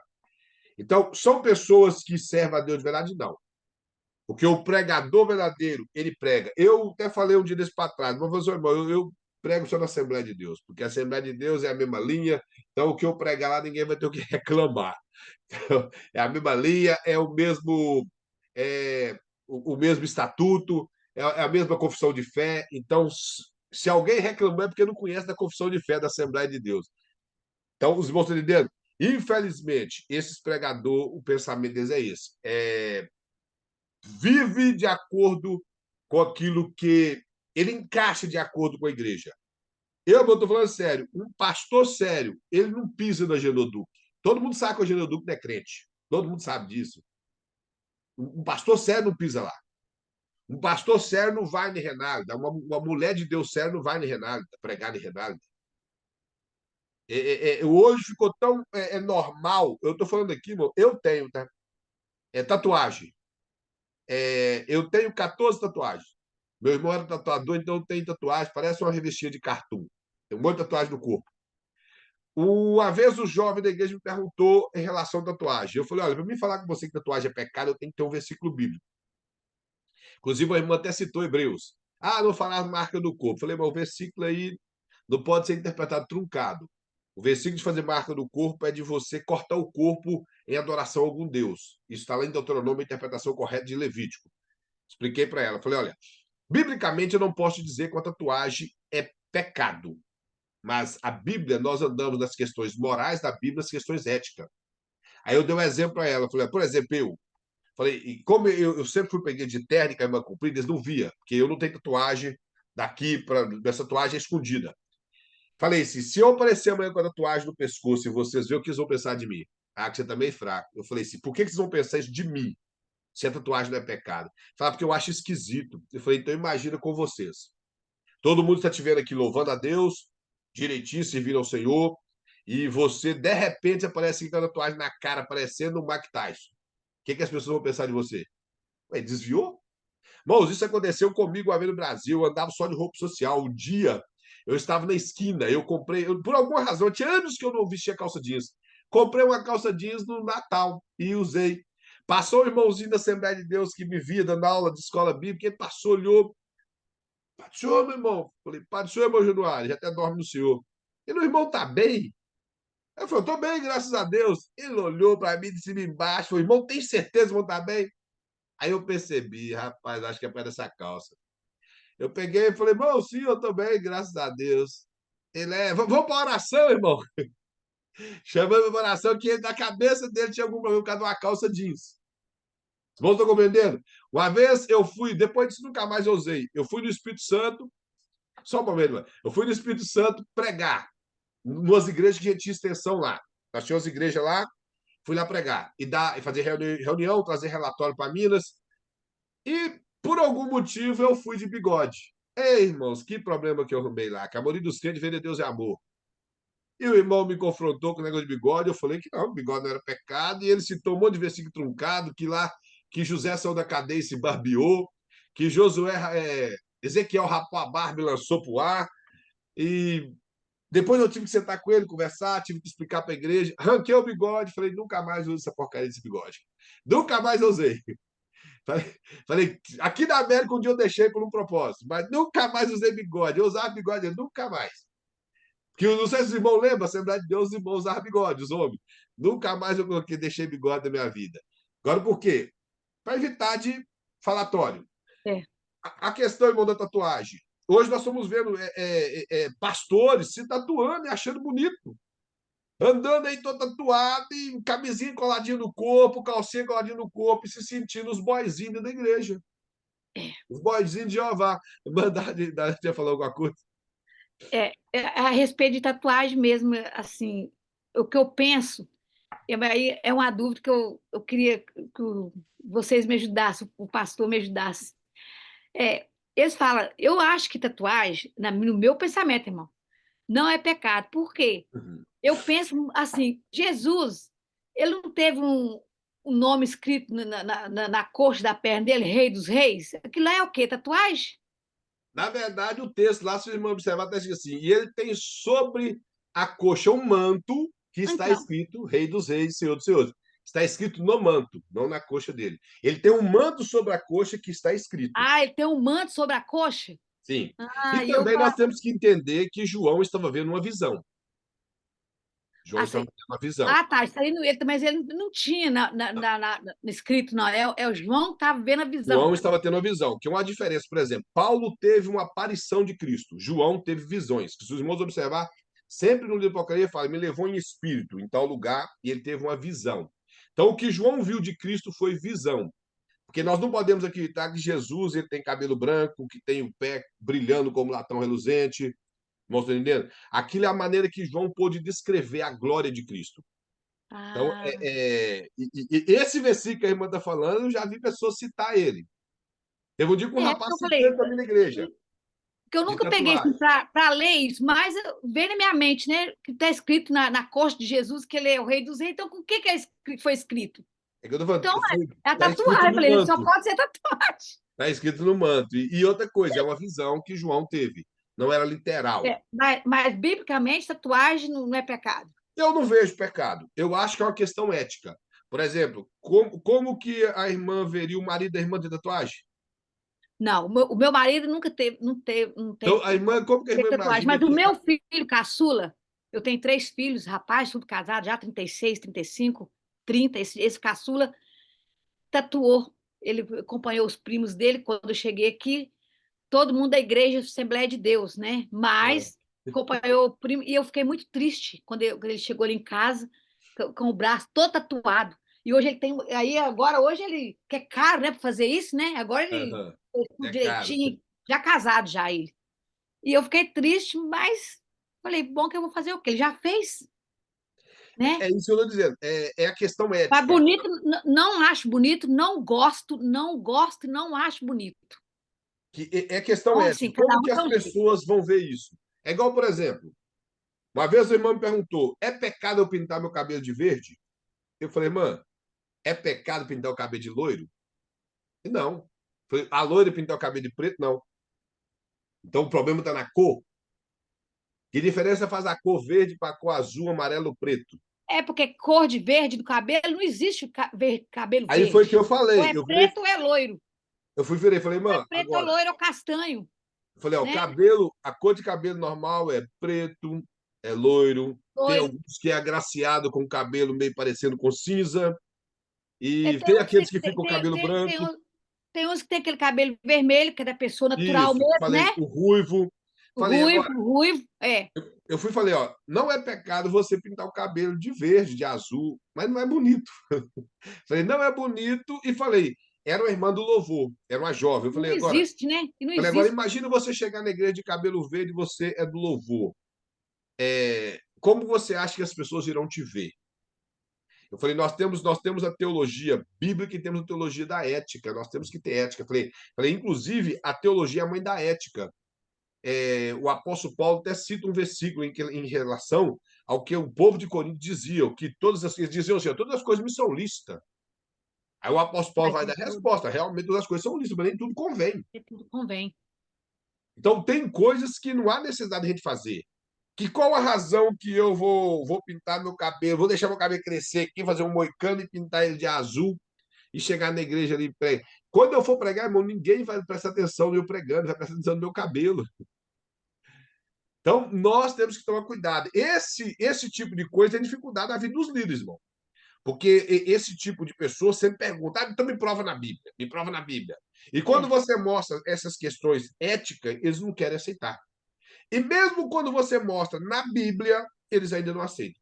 Então, são pessoas que servem a Deus de verdade? Não. Porque o pregador verdadeiro, ele prega. Eu até falei um dia desse para trás, mas, professor, irmão, eu prego só na Assembleia de Deus, porque a Assembleia de Deus é a mesma linha, então o que eu pregar lá ninguém vai ter o que reclamar. Então, é a mesma linha, o mesmo estatuto, é a mesma confissão de fé. Então, se alguém reclamar é porque não conhece da confissão de fé da Assembleia de Deus. Então, os irmãos estão entendendo? Infelizmente, esses pregadores, o pensamento deles é esse. Vive de acordo com aquilo que ele encaixa de acordo com a igreja. Eu estou falando sério, um pastor sério, ele não pisa na Genoduc. Todo mundo sabe que o Genoduc não é crente. Todo mundo sabe disso. Um pastor sério não pisa lá. Um pastor sério não vai em Renálida. Uma mulher de Deus séria não vai em Renálida, pregar em Renálida. Hoje ficou tão normal. Eu estou falando aqui, irmão, eu tenho, tá? Tatuagem. Eu tenho 14 tatuagens. Meu irmão era tatuador, então tem tatuagem, parece uma revistinha de cartoon. Tem um monte de tatuagem no corpo. Uma vez o jovem da igreja me perguntou em relação à tatuagem. Eu falei, olha, para mim falar com você que tatuagem é pecado, eu tenho que ter um versículo bíblico. Inclusive, a irmã até citou Hebreus. Ah, não falar marca do corpo. Falei, mas o versículo aí não pode ser interpretado truncado. O versículo de fazer marca do corpo é de você cortar o corpo em adoração a algum Deus. Isso está lá em Deuteronômio, a interpretação correta de Levítico. Expliquei para ela. Falei, olha, biblicamente eu não posso dizer que a tatuagem é pecado. Mas a Bíblia, nós andamos nas questões morais da Bíblia, nas questões éticas. Aí eu dei um exemplo para ela. Falei, por exemplo, e como eu sempre fui peguei de terno e cama comprida, eles não via, porque eu não tenho tatuagem daqui, dessa tatuagem é escondida. Falei assim, se eu aparecer amanhã com a tatuagem no pescoço e vocês verem o que eles vão pensar de mim? Ah, que você tá meio fraco. Eu falei assim, por que vocês vão pensar isso de mim, se a tatuagem não é pecado? Fala, porque eu acho esquisito. Eu falei, então imagina com vocês. Todo mundo está te vendo aqui louvando a Deus, direitinho, servindo ao Senhor, e você, de repente, aparece com a tatuagem na cara, parecendo o Mike Tyson. O que as pessoas vão pensar de você? Ué, desviou? Irmãos, isso aconteceu comigo uma vez no Brasil. Eu andava só de roupa social. Um dia, eu estava na esquina. Eu comprei, por alguma razão, tinha anos que eu não vestia calça jeans. Comprei uma calça jeans no Natal e usei. Passou o irmãozinho da Assembleia de Deus que me via dando aula de escola bíblica. Ele passou, olhou. Pai do senhor, meu irmão. Falei, pai do senhor, irmão Januário, já até dorme no senhor. Ele, o irmão tá bem? Eu falei, eu tô bem, graças a Deus. Ele olhou para mim de cima e embaixo. Falei, irmão, tem certeza que o irmão tá bem? Aí eu percebi, rapaz, acho que é por dessa calça. Eu peguei e falei, irmão, sim, eu tô bem, graças a Deus. Ele vamos para oração, irmão. Chamando para oração que na cabeça dele tinha algum problema por causa de uma calça jeans. Os irmãos estão compreendendo? Uma vez eu fui, depois disso nunca mais eu usei. Eu fui no Espírito Santo, só um momento, mano. Eu fui no Espírito Santo pregar, numas igrejas que tinha extensão lá. Nós tínhamos igreja lá, fui lá pregar e fazer reunião, trazer relatório para Minas. E por algum motivo eu fui de bigode. Ei, irmãos, que problema que eu arrumei lá. Que a maioria dos crentes vê de Deus é amor. E o irmão me confrontou com o negócio de bigode. Eu falei que não, bigode não era pecado. E ele citou um monte de versículo truncado, que José saiu da cadeia e se barbeou, que Ezequiel rapou a barba e lançou para o ar. E depois eu tive que sentar com ele, conversar, tive que explicar para a igreja. Arranquei o bigode, falei, nunca mais uso essa porcaria desse bigode. Nunca mais usei. Falei, aqui na América um dia eu deixei por um propósito, mas nunca mais usei bigode. Eu usava bigode, nunca mais. Porque eu não sei se os irmãos lembram, a Assembleia de Deus, os irmãos usavam bigode, os homens. Nunca mais eu deixei bigode na minha vida. Agora, por quê? Para evitar de falatório. É. A questão, irmão, da tatuagem. Hoje nós estamos vendo pastores se tatuando e achando bonito. Andando aí todo tatuado, e camisinha coladinha no corpo, calcinha coladinha no corpo, e se sentindo os boizinhos da igreja. É. Os boizinhos de Jeová. Você falou alguma coisa? A respeito de tatuagem mesmo, assim, o que eu penso, aí é uma dúvida que eu queria que vocês me ajudassem, o pastor me ajudasse. Eles falam, eu acho que tatuagem, no meu pensamento, irmão, não é pecado. Por quê? Uhum. Eu penso assim, Jesus, ele não teve um nome escrito na coxa da perna dele, Rei dos Reis? Aquilo lá é o quê? Tatuagem? Na verdade, o texto lá, se o irmão observar, está escrito assim: e ele tem sobre a coxa um manto que está Então, escrito Rei dos Reis, Senhor dos Senhores. Está escrito no manto, não na coxa dele. Ele tem um manto sobre a coxa que está escrito. ele tem um manto sobre a coxa? Sim. E E eu também nós falava temos que entender que João estava vendo uma visão. João estava assim, vendo uma visão. tá, isso aí mas ele não tinha escrito, não, o João que estava vendo a João visão. estava tendo uma visão, que é uma diferença, por exemplo, Paulo teve uma aparição de Cristo, João teve visões. Se os irmãos observar, sempre no livro do Apocalipse fala, me levou em espírito em tal lugar e ele teve uma visão. Então, o que João viu de Cristo foi visão. Porque nós não podemos acreditar que Jesus ele tem cabelo branco, que tem o pé brilhando como latão reluzente. Irmãos, estão entendendo? Aquilo é a maneira que João pôde descrever a glória de Cristo. Então, Ah, esse versículo que a irmã está falando, eu já vi pessoas citar ele. Teve um dia que um porque rapaz eu citando falei, para mim na igreja, que eu de nunca peguei tatuagem. assim, para ler isso, mas veio na minha mente, né? Que está escrito na coxa de Jesus que ele é o Rei dos Reis. Então, com o que foi escrito? É que eu tô falando, Então, é a tá escrito tatuagem. Eu no falei, só manto. pode ser tatuagem. Está escrito no manto. E outra coisa, é uma visão que João teve. Não era literal. Mas, biblicamente, tatuagem não é pecado. Eu não vejo pecado. Eu acho que é uma questão ética. Por exemplo, como que a irmã veria o marido da irmã de tatuagem? Não, o meu marido nunca teve, não tem Então, como que a irmã tatuagem. imagina Mas o que meu filho, caçula, eu tenho 3 filhos, rapaz, tudo casado, já 36, 35, 30. Esse caçula tatuou. Ele acompanhou os primos dele quando eu cheguei aqui. Todo mundo da igreja Assembleia de Deus, né? Ah, Mas acompanhou o primo. E eu fiquei muito triste quando ele chegou ali em casa, com o braço todo tatuado. E hoje ele tem. Aí agora, hoje ele. Que é caro, né, para fazer isso, né? Agora ele aham. fez tudo É caro. direitinho, já casado já ele. E eu fiquei triste, mas falei, bom que eu vou fazer o quê? Ele já fez, né? É isso que eu estou dizendo. É a questão Mas ética. bonito, não acho bonito, não gosto, não gosto e não acho bonito. É questão Então, ética. assim, cada Como um que tem as um jeito. pessoas vão ver isso? É igual, por exemplo, uma vez a irmã me perguntou: é pecado eu pintar meu cabelo de verde? Eu falei, irmã, é pecado pintar o cabelo de loiro? Não. Falei, a loira pintar o cabelo de preto? Não. Então o problema está na cor. Que diferença faz a cor verde para a cor azul, amarelo, preto? É porque cor de verde do cabelo, não existe cabelo Aí foi que verde. eu Ou falei. é preto ou é loiro. Eu fui virei e falei, Ou é mano, preto ou agora. loiro ou castanho, Eu falei, ó, o né? cabelo, a cor de cabelo normal é preto, é loiro. Tem Loiro. alguns que é agraciado com o cabelo meio parecendo com cinza. E Tem tem uns, aqueles que ficam com o cabelo branco. tem uns que tem aquele cabelo vermelho, que é da pessoa natural Isso, mesmo, né? falei, o ruivo. Falei, agora, O ruivo, é. eu fui e falei, ó, não é pecado você pintar o cabelo de verde, de azul, mas não é bonito. Falei, não é bonito. E falei, era uma irmã do louvor, era uma jovem. Eu Não falei, agora, existe, né? E não falei, agora, existe. imagina você chegar na igreja de cabelo verde e você é do louvor. Como você acha que as pessoas irão te ver? Eu falei, nós temos a teologia bíblica e temos a teologia da ética. Nós temos que ter ética. Falei, inclusive, a teologia é a mãe da ética. O apóstolo Paulo até cita um versículo em relação ao que o povo de Corinto dizia, o que eles diziam assim, todas as coisas me são lícitas. Aí o apóstolo Paulo Mas vai nem dar a tudo, resposta. Realmente todas as coisas são lícitas, mas nem tudo convém. nem tudo convém. Então, tem coisas que não há necessidade de a gente fazer. Que qual a razão que eu vou pintar meu cabelo, vou deixar meu cabelo crescer aqui, fazer um moicano e pintar ele de azul e chegar na igreja ali e pregar. Quando eu for pregar, irmão, ninguém vai prestar atenção no eu pregando, vai prestar atenção no meu cabelo. Então, nós temos que tomar cuidado. Esse tipo de coisa tem dificuldade na vida dos líderes, irmão. Porque esse tipo de pessoa sempre pergunta, então me prova na Bíblia, me prova na Bíblia. E quando É. você mostra essas questões éticas, eles não querem aceitar. E mesmo quando você mostra na Bíblia, eles ainda não aceitam.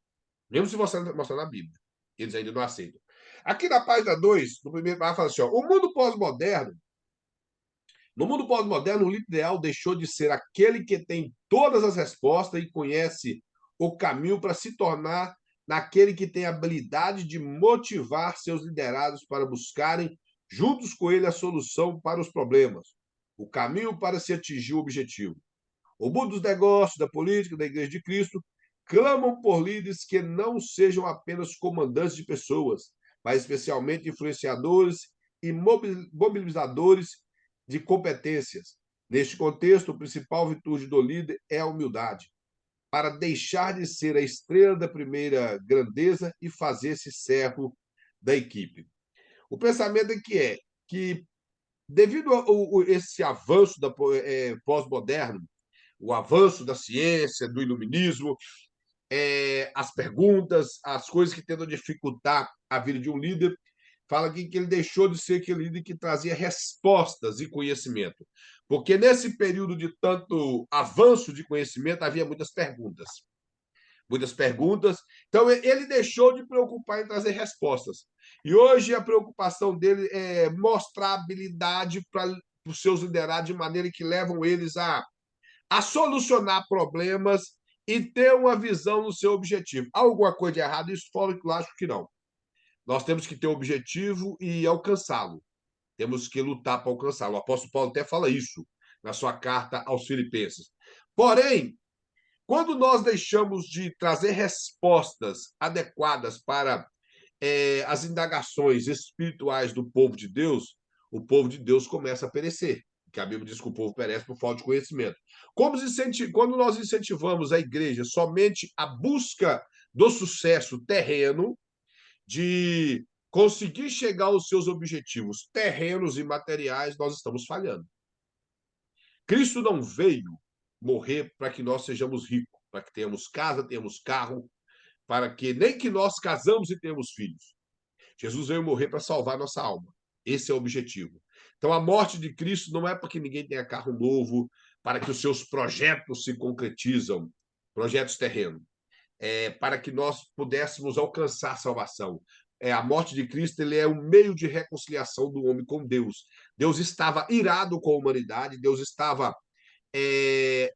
Mesmo se você mostrar na Bíblia, eles ainda não aceitam. Aqui na página 2, no primeiro parágrafo, fala assim: ó, no mundo pós-moderno, o líder ideal deixou de ser aquele que tem todas as respostas e conhece o caminho para se tornar naquele que tem a habilidade de motivar seus liderados para buscarem, juntos com ele, a solução para os problemas, o caminho para se atingir o objetivo. O mundo dos negócios, da política, da Igreja de Cristo, clamam por líderes que não sejam apenas comandantes de pessoas, mas especialmente influenciadores e mobilizadores de competências. Neste contexto, a principal virtude do líder é a humildade, para deixar de ser a estrela da primeira grandeza e fazer-se servo da equipe. O pensamento que devido a esse avanço pós-moderno, o avanço da ciência, do iluminismo, as perguntas, as coisas que tentam dificultar a vida de um líder, fala aqui que ele deixou de ser aquele líder que trazia respostas e conhecimento. Porque nesse período de tanto avanço de conhecimento, havia muitas perguntas. Muitas perguntas. Então, ele deixou de preocupar em trazer respostas. E hoje a preocupação dele é mostrar habilidade para os seus liderados de maneira que levam eles a solucionar problemas e ter uma visão no seu objetivo. Há alguma coisa de errado? Isso falo que eu acho que não. Nós temos que ter um objetivo e alcançá-lo. Temos que lutar para alcançá-lo. O apóstolo Paulo até fala isso na sua carta aos Filipenses. Porém, quando nós deixamos de trazer respostas adequadas para as indagações espirituais do povo de Deus, o povo de Deus começa a perecer. Que a Bíblia diz que o povo perece por falta de conhecimento. Quando nós incentivamos a igreja somente a busca do sucesso terreno, de conseguir chegar aos seus objetivos terrenos e materiais, nós estamos falhando. Cristo não veio morrer para que nós sejamos ricos, para que tenhamos casa, tenhamos carro, para que nem que nós casamos e temos filhos. Jesus veio morrer para salvar nossa alma. Esse é o objetivo. Então, a morte de Cristo não é para que ninguém tenha carro novo, para que os seus projetos se concretizam, projetos terrenos. Para que nós pudéssemos alcançar a salvação. A morte de Cristo ele é o meio de reconciliação do homem com Deus. Deus estava irado com a humanidade, Deus estava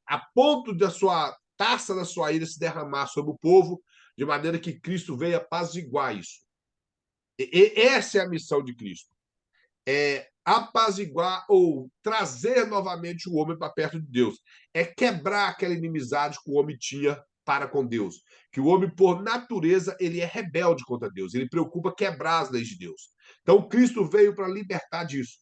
a ponto da sua taça da sua ira se derramar sobre o povo, de maneira que Cristo veio apaziguar isso. Essa é a missão de Cristo. Apaziguar ou trazer novamente o homem para perto de Deus. É quebrar aquela inimizade que o homem tinha para com Deus. Que o homem, por natureza, ele é rebelde contra Deus. Ele preocupa quebrar as leis de Deus. Então, Cristo veio para libertar disso.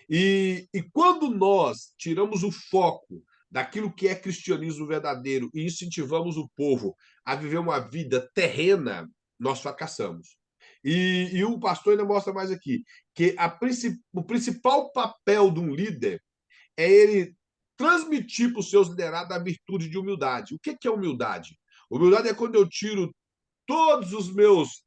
E quando nós tiramos o foco daquilo que é cristianismo verdadeiro e incentivamos o povo a viver uma vida terrena, nós fracassamos. E o pastor ainda mostra mais aqui que o principal papel de um líder é ele transmitir para os seus liderados a virtude de humildade. O que é humildade? Humildade é quando eu tiro todos os meus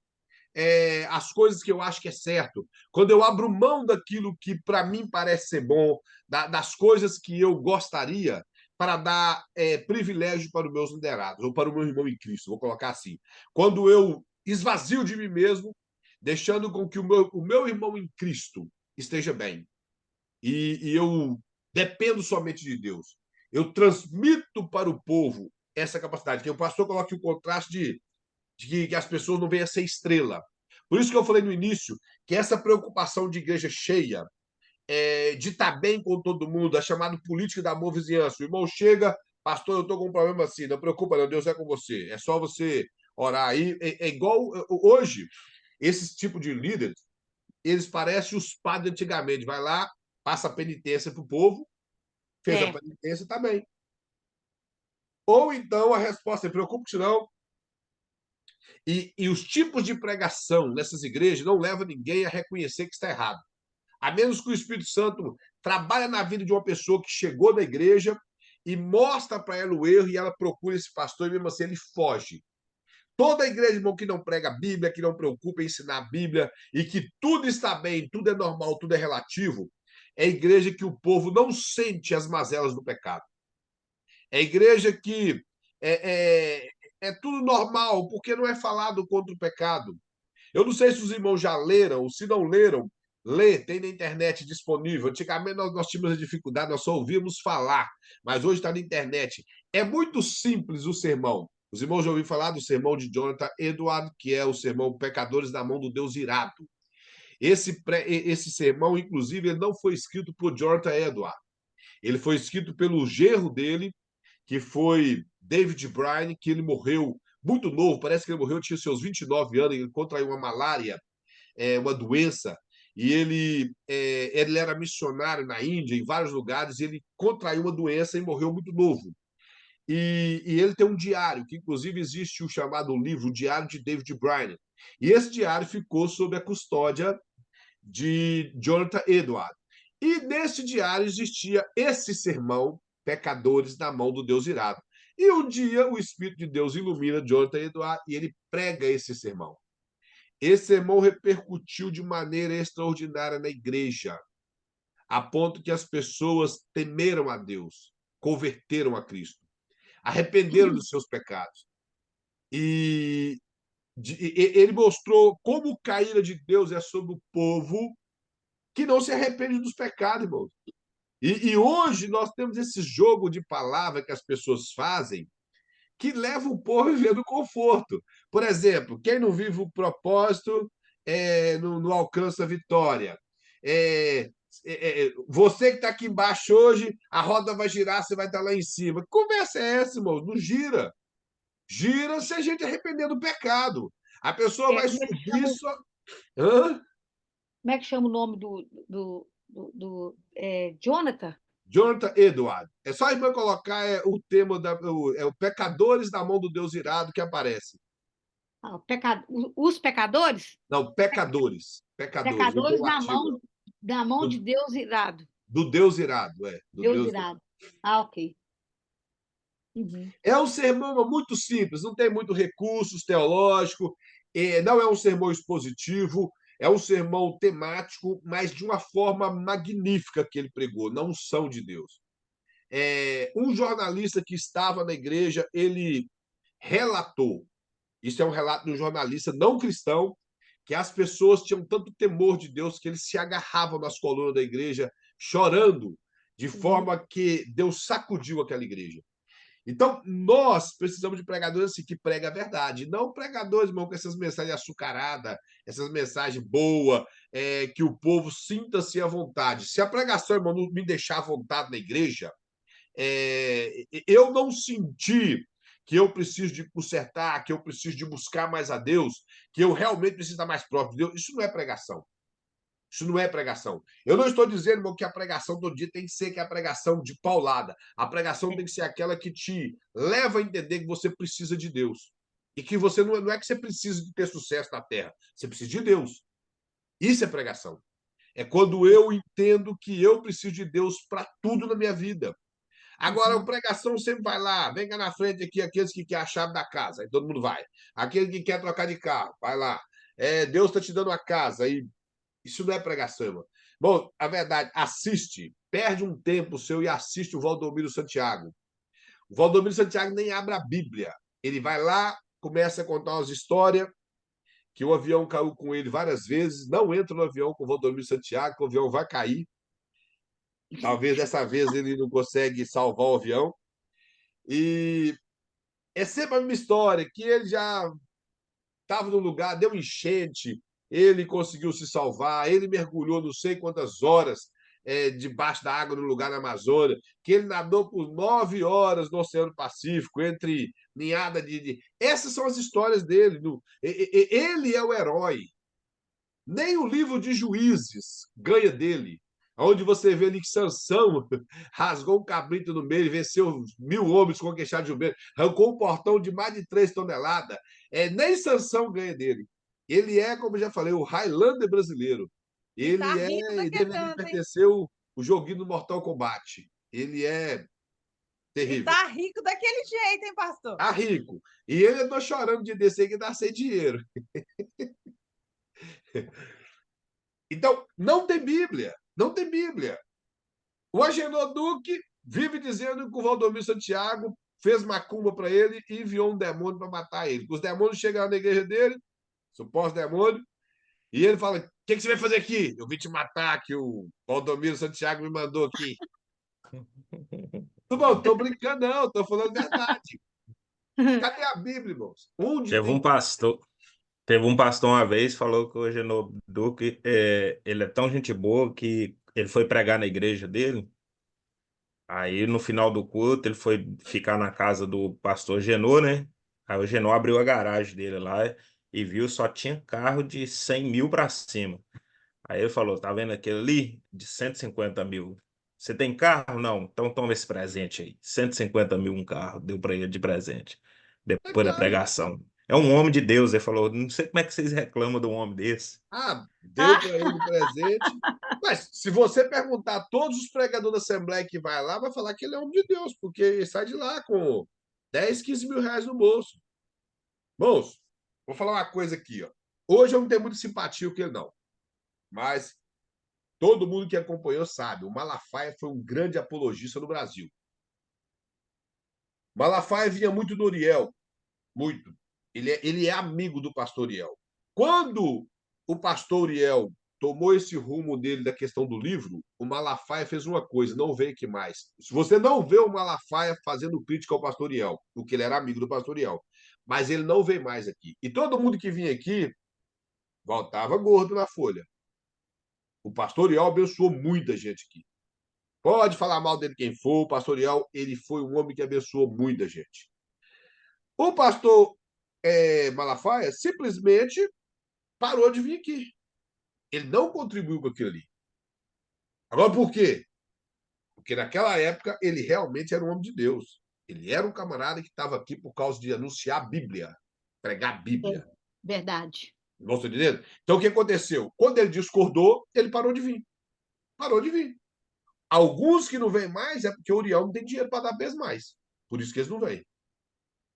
as coisas que eu acho que é certo, quando eu abro mão daquilo que para mim parece ser bom, das coisas que eu gostaria, para dar privilégio para os meus liderados, ou para o meu irmão em Cristo, vou colocar assim. Quando eu esvazio de mim mesmo, deixando com que o meu irmão em Cristo esteja bem, e eu dependo somente de Deus. Eu transmito para o povo essa capacidade, que o pastor coloca o contraste de que as pessoas não venham a ser estrela. Por isso que eu falei no início que essa preocupação de igreja cheia, de estar bem com todo mundo, a chamada política da boa vizinhança. O irmão chega, pastor, eu estou com um problema assim, não preocupa, não, Deus é com você. É só você orar aí. É igual hoje, esse tipo de líderes, eles parecem os padres antigamente. Vai lá, passa a penitência para o povo, fez a É, penitência, está bem. Ou então a resposta é: preocupe-se não. E os tipos de pregação nessas igrejas não levam ninguém a reconhecer que está errado. A menos que o Espírito Santo trabalhe na vida de uma pessoa que chegou na igreja e mostra para ela o erro e ela procura esse pastor e mesmo assim ele foge. Toda igreja, irmão, que não prega a Bíblia, que não preocupa em ensinar a Bíblia e que tudo está bem, tudo é normal, tudo é relativo, é igreja que o povo não sente as mazelas do pecado. É igreja que é, é, é tudo normal, porque não é falado contra o pecado. Eu não sei se os irmãos já leram, ou se não leram, lê, tem na internet disponível. Antigamente nós tínhamos dificuldade, nós só ouvíamos falar, mas hoje está na internet. É muito simples o sermão. Os irmãos já ouviram falar do sermão de Jonathan Edwards, que é o sermão Pecadores na Mão do Deus Irado. Esse sermão, inclusive, ele não foi escrito por Jonathan Edwards. Ele foi escrito pelo genro dele, que foi David Bryan, que ele morreu muito novo, parece que ele morreu, tinha seus 29 anos, ele contraiu uma malária, uma doença, e ele era missionário na Índia, em vários lugares, e ele contraiu uma doença e morreu muito novo. E ele tem um diário, que inclusive existe o chamado livro o Diário de David Bryan. E esse diário ficou sob a custódia de Jonathan Edwards. E nesse diário existia esse sermão, Pecadores na Mão do Deus Irado. E um dia o Espírito de Deus ilumina Jonathan Edwards e ele prega esse sermão. Esse sermão repercutiu de maneira extraordinária na igreja, a ponto que as pessoas temeram a Deus, converteram a Cristo, arrependeram dos seus pecados. E ele mostrou como a ira de Deus é sobre o povo que não se arrepende dos pecados, irmãos. E hoje nós temos esse jogo de palavra que as pessoas fazem que leva o povo a viver no conforto. Por exemplo, quem não vive o propósito não alcança a vitória. Você que está aqui embaixo hoje, a roda vai girar, você vai estar lá em cima. Que conversa é essa, irmão? Não gira. Gira se a gente arrepender do pecado. A pessoa vai como é que subir chama, só. Hã? como é que chama o nome Jonathan? Jonathan Edwards. É só a irmã colocar o tema o Pecadores na Mão do Deus Irado que aparece. Ah, os pecadores? Não, pecadores. Pecadores, Pecadores imperativo. na mão de Do, Deus irado. do Deus irado, do Deus Deus irado. irado. Ah, ok. Uhum. É um sermão muito simples, não tem muito recursos teológicos, não é um sermão expositivo, é um sermão temático, mas de uma forma magnífica que ele pregou, na unção de Deus. Um jornalista que estava na igreja, ele relatou, isso é um relato de um jornalista não cristão, que as pessoas tinham tanto temor de Deus que eles se agarravam nas colunas da igreja, chorando, de forma que Deus sacudiu aquela igreja. Então, nós precisamos de pregadores assim, que pregam a verdade, não pregadores, irmão, com essas mensagens açucaradas, essas mensagens boas, que o povo sinta-se à vontade. Se a pregação, irmão, não me deixar à vontade na igreja, eu não senti que eu preciso de consertar, que eu preciso de buscar mais a Deus, que eu realmente preciso estar mais próximo de Deus. Isso não é pregação. Isso não é pregação. Eu não estou dizendo, irmão, que a pregação todo dia tem que ser que a pregação de paulada. A pregação tem que ser aquela que te leva a entender que você precisa de Deus. E que você não é que você precisa de ter sucesso na terra. Você precisa de Deus. Isso é pregação. É quando eu entendo que eu preciso de Deus para tudo na minha vida. Agora, a pregação sempre vai lá, vem cá na frente aqui, aqueles que querem a chave da casa, aí todo mundo vai. Aquele que quer trocar de carro, vai lá. Deus está te dando a casa, aí isso não é pregação, irmão. Bom, a verdade, assiste, perde um tempo seu e assiste o Valdomiro Santiago. O Valdomiro Santiago nem abre a Bíblia. Ele vai lá, começa a contar umas histórias, que o avião caiu com ele várias vezes, não entra no avião com o Valdomiro Santiago, que o avião vai cair. Talvez dessa vez ele não consegue salvar o avião. E é sempre a mesma história, que ele já estava no lugar, deu enchente, ele conseguiu se salvar, ele mergulhou não sei quantas horas debaixo da água no lugar na Amazônia, que ele nadou por 9 horas no Oceano Pacífico, entre ninhada de... Essas são as histórias dele. Ele é o herói. Nem o livro de Juízes ganha dele, onde você vê ali que Sansão rasgou um cabrito no meio e venceu 1000 homens com queixado de jumento, arrancou um portão de mais de 3 toneladas. Nem Sansão ganha dele. Ele é, como eu já falei, o Highlander brasileiro. E tá Ele rico daquele deveria tanto, hein? pertencer o joguinho do Mortal Kombat. Ele é E terrível. tá rico daquele jeito, hein, pastor? Tá rico. E ele andou chorando de descer que dá sem dinheiro. Então, não tem Bíblia. Não tem Bíblia. O Agenor Duque vive dizendo que o Valdomiro Santiago fez macumba para ele e enviou um demônio para matar ele. Os demônios chegam na igreja dele, suposto demônio, e ele fala: o que você vai fazer aqui? Eu vim te matar, que o Valdomiro Santiago me mandou aqui. Não, estou brincando, não, estou falando a verdade. Cadê a Bíblia, irmãos? Onde Teve tem. teve um pastor uma vez falou que o Agenor Duque ele é tão gente boa que ele foi pregar na igreja dele. Aí no final do culto ele foi ficar na casa do pastor Genô, né? Aí o Genô abriu a garagem dele lá e viu só tinha carro de 100 mil para cima. Aí ele falou: tá vendo aquele ali de 150 mil? Você tem carro? Não. Então toma esse presente aí. 150 mil um carro. Deu para ele de presente. É Depois da claro. pregação. É um homem de Deus. Ele falou: não sei como é que vocês reclamam de um homem desse. Deu para ele de presente. Mas se você perguntar a todos os pregadores da Assembleia que vai lá, vai falar que ele é homem de Deus, porque ele sai de lá com 10, 15 mil reais no bolso. Moço, vou falar uma coisa aqui. Ó. Hoje eu não tenho muita simpatia com ele, não. Mas todo mundo que acompanhou sabe, o Malafaia foi um grande apologista no Brasil. Malafaia vinha muito do Uriel, muito. Ele é amigo do pastor Uriel. Quando o pastor Uriel tomou esse rumo dele da questão do livro, o Malafaia fez uma coisa, não veio aqui mais. Se você não vê o Malafaia fazendo crítica ao pastor Uriel, porque ele era amigo do pastor Uriel, mas ele não veio mais aqui. E todo mundo que vinha aqui voltava gordo na folha. O pastor Uriel abençoou muita gente aqui. Pode falar mal dele quem for, o pastor Uriel, ele foi um homem que abençoou muita gente. O pastor Malafaia simplesmente parou de vir aqui. Ele não contribuiu com aquilo ali. Agora, por quê? Porque naquela época ele realmente era um homem de Deus. Ele era um camarada que estava aqui por causa de anunciar a Bíblia, pregar a Bíblia. Verdade. Não estou entendendo? Então, o que aconteceu? Quando ele discordou, ele parou de vir. Parou de vir. Alguns que não vêm mais é porque o Uriel não tem dinheiro para dar vez mais. Por isso que eles não vêm.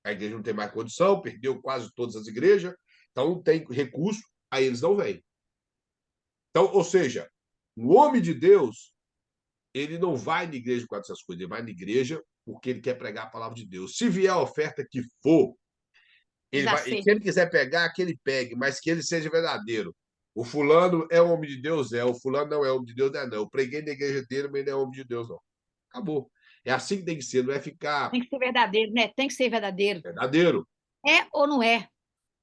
A igreja não tem mais condição, perdeu quase todas as igrejas, então não tem recurso, aí eles não vêm. Então, ou seja, o homem de Deus, ele não vai na igreja com essas coisas, ele vai na igreja porque ele quer pregar a palavra de Deus. Se vier a oferta que for, ele vai, se ele quiser pegar, que ele pegue, mas que ele seja verdadeiro. O fulano é um homem de Deus? É. O fulano não é homem de Deus? Não é, não. Eu preguei na igreja dele, mas ele não é homem de Deus, não. Acabou. É assim que tem que ser, não é ficar Tem que ser verdadeiro, né? Tem que ser verdadeiro. verdadeiro. É ou não é?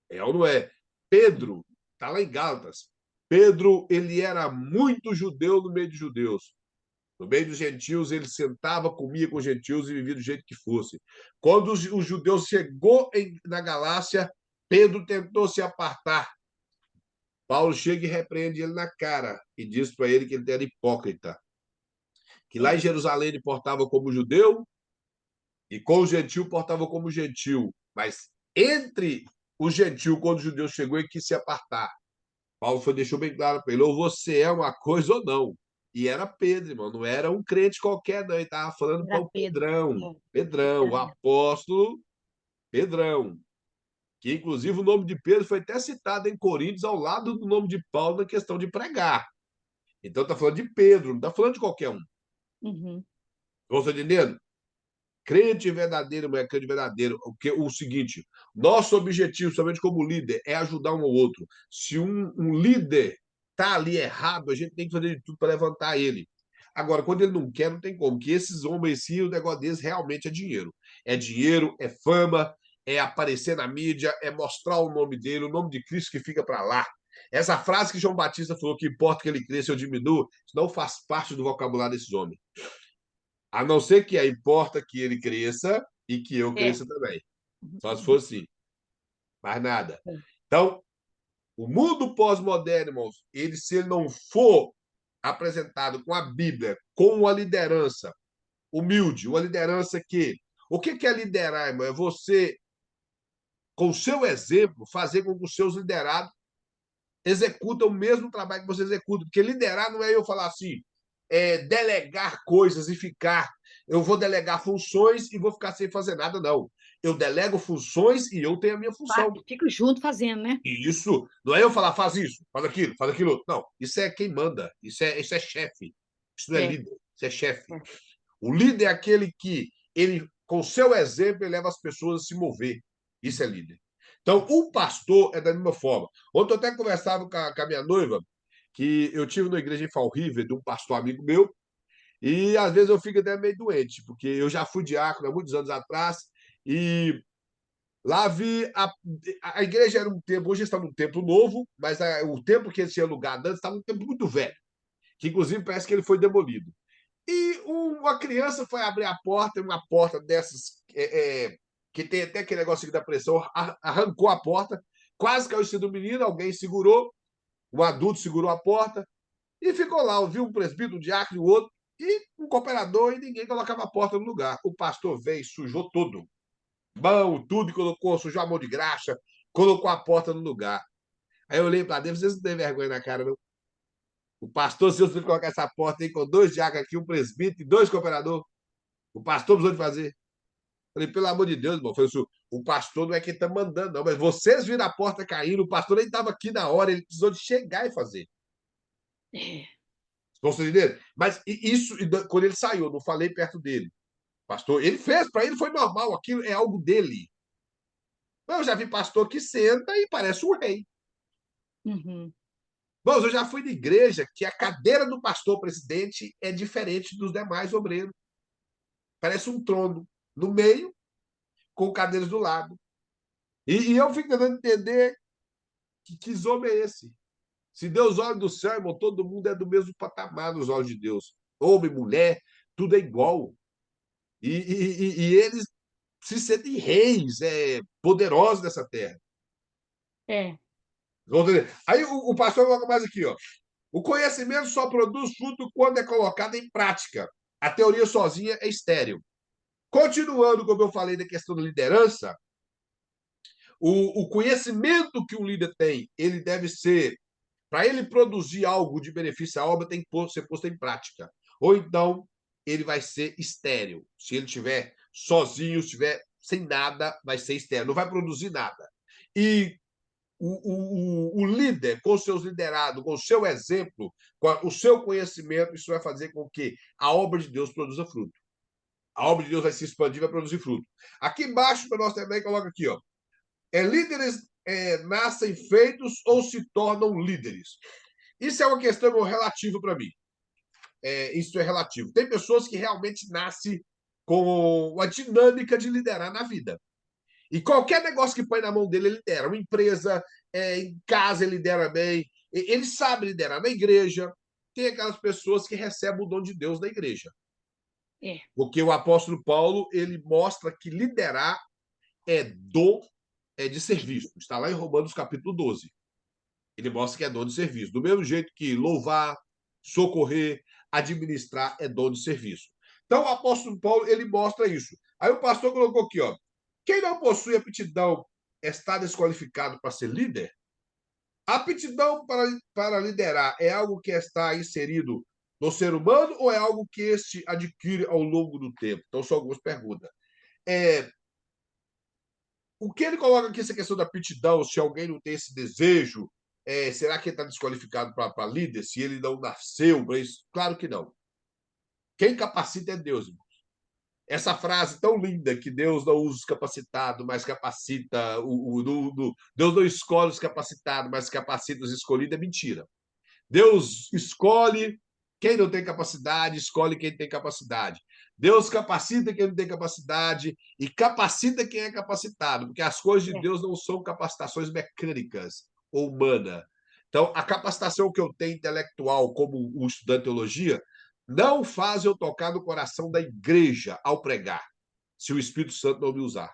É ou não é? Pedro, está lá em Gálatas. Pedro, ele era muito judeu no meio de judeus. No meio dos gentios, ele sentava, comia com os gentios e vivia do jeito que fosse. Quando os judeus chegou na Galácia, Pedro tentou se apartar. Paulo chega e repreende ele na cara e diz para ele que ele era hipócrita, que lá em Jerusalém ele portava como judeu e com o gentil portava como gentil, mas entre o gentil, quando o judeu chegou, ele quis se apartar. Paulo deixou bem claro para ele, ou você é uma coisa ou não. E era Pedro, irmão, não era um crente qualquer, não. Ele estava falando para Era o Pedro. Pedrão, É, Pedrão, o era. apóstolo Pedrão, que inclusive o nome de Pedro foi até citado em Coríntios ao lado do nome de Paulo na questão de pregar. Então está falando de Pedro, não está falando de qualquer um. Uhum. Estão entendendo? Crente verdadeiro, mulher, crente verdadeiro. O seguinte, nosso objetivo, somente como líder, é ajudar um ao outro. Se um líder está ali errado, a gente tem que fazer de tudo para levantar ele. Agora, quando ele não quer, não tem como. Que esses homens, sim, o negócio deles realmente é dinheiro. É dinheiro, é fama, é aparecer na mídia, é mostrar o nome dele, o nome de Cristo que fica para lá. Essa frase que João Batista falou que importa que ele cresça ou diminua, isso não faz parte do vocabulário desses homens. A não ser que importa que ele cresça e que eu É. cresça também. Só se Uhum. for assim. Mais nada. Então, o mundo pós-moderno, irmãos, se ele não for apresentado com a Bíblia, com uma liderança humilde, uma liderança que. O que é liderar, irmão? É você, com o seu exemplo, fazer com que os seus liderados executam o mesmo trabalho que você executa. Porque liderar não é eu falar assim, delegar coisas e ficar. Eu vou delegar funções e vou ficar sem fazer nada, não. Eu delego funções e eu tenho a minha função. Fico junto fazendo, né? E isso não é eu falar, faz isso, faz aquilo outro. Não, isso é quem manda, isso é chefe. Isso não é É, líder, isso é chefe. é. O líder é aquele que, ele, com seu exemplo, ele leva as pessoas a se mover. Isso é líder. Então, o pastor é da mesma forma. Ontem eu até conversava com a minha noiva, que eu tive na igreja em Fall River, de um pastor amigo meu, e às vezes eu fico até meio doente, porque eu já fui diácono há muitos anos atrás, e lá vi a igreja era um templo, hoje está num templo novo, mas o templo que eles tinham alugado antes estava um templo muito velho, que inclusive parece que ele foi demolido. E uma criança foi abrir a porta, uma porta dessas, que tem até aquele negócio da pressão, arrancou a porta, quase caiu em cima do menino, alguém segurou, um adulto segurou a porta, e ficou lá, ouviu um presbítero, um diácono e o outro, e um cooperador, e ninguém colocava a porta no lugar. O pastor veio, sujou tudo, mão, tudo, e colocou, sujou a mão de graxa, colocou a porta no lugar. Aí eu olhei para dentro, vocês não têm vergonha na cara, não? O pastor, se eu colocar essa porta aí com 2 diáconos aqui, um presbítero e 2 cooperadores, o pastor precisou de fazer. Falei, pelo amor de Deus, irmão. Falei assim, o pastor não é quem está mandando, não. Mas vocês viram a porta caindo, o pastor nem estava aqui na hora, ele precisou de chegar e fazer. É. Estão entendendo? Mas isso, quando ele saiu, eu não falei perto dele. Pastor, ele fez, para ele foi normal, aquilo é algo dele. Mas eu já vi pastor que senta e parece um rei. Uhum. Bom, eu já fui de igreja que a cadeira do pastor presidente é diferente dos demais obreiros. Parece um trono no meio, com cadeiras do lado. E eu fico tentando entender que homem é esse. Se Deus olha do céu, irmão, todo mundo é do mesmo patamar nos olhos de Deus. Homem, mulher, tudo é igual. E eles se sentem reis, poderosos dessa terra. É. Aí o pastor coloca mais aqui, ó. O conhecimento só produz fruto quando é colocado em prática. A teoria sozinha é estéril. Continuando, como eu falei da questão da liderança, o conhecimento que um líder tem, ele deve ser, para ele produzir algo de benefício à obra, tem que ser posto em prática. Ou então, ele vai ser estéril. Se ele estiver sozinho, estiver sem nada, vai ser estéril, não vai produzir nada. E o líder, com seus liderados, com o seu exemplo, com o seu conhecimento, isso vai fazer com que a obra de Deus produza fruto. A obra de Deus vai se expandir, vai produzir fruto. Aqui embaixo, para nós também, coloca aqui, ó. Líderes nascem feitos ou se tornam líderes? Isso é uma questão relativa para mim. Isso é relativo. Tem pessoas que realmente nascem com a dinâmica de liderar na vida. E qualquer negócio que põe na mão dele, ele lidera. Uma empresa, em casa, ele lidera bem. Ele sabe liderar na igreja. Tem aquelas pessoas que recebem o dom de Deus na igreja. É. Porque o apóstolo Paulo, ele mostra que liderar é dom de serviço. Está lá em Romanos capítulo 12. Ele mostra que é dom de serviço. Do mesmo jeito que louvar, socorrer, administrar é dom de serviço. Então, o apóstolo Paulo, ele mostra isso. Aí o pastor colocou aqui, ó. Quem não possui aptidão está desqualificado para ser líder? A aptidão para liderar é algo que está inserido no ser humano ou é algo que este adquire ao longo do tempo? Então, são algumas perguntas. O que ele coloca aqui, essa questão da aptidão, se alguém não tem esse desejo, será que ele está desqualificado para líder? Se ele não nasceu para isso? Claro que não. Quem capacita é Deus, irmão. Essa frase tão linda que Deus não usa os capacitados, mas capacita. Deus não escolhe os capacitados, mas capacita os escolhidos, é mentira. Deus escolhe quem não tem capacidade, escolhe quem tem capacidade. Deus capacita quem não tem capacidade e capacita quem é capacitado, porque as coisas de Deus não são capacitações mecânicas ou humanas. Então, a capacitação que eu tenho intelectual como um estudante de teologia não faz eu tocar no coração da igreja ao pregar, se o Espírito Santo não me usar.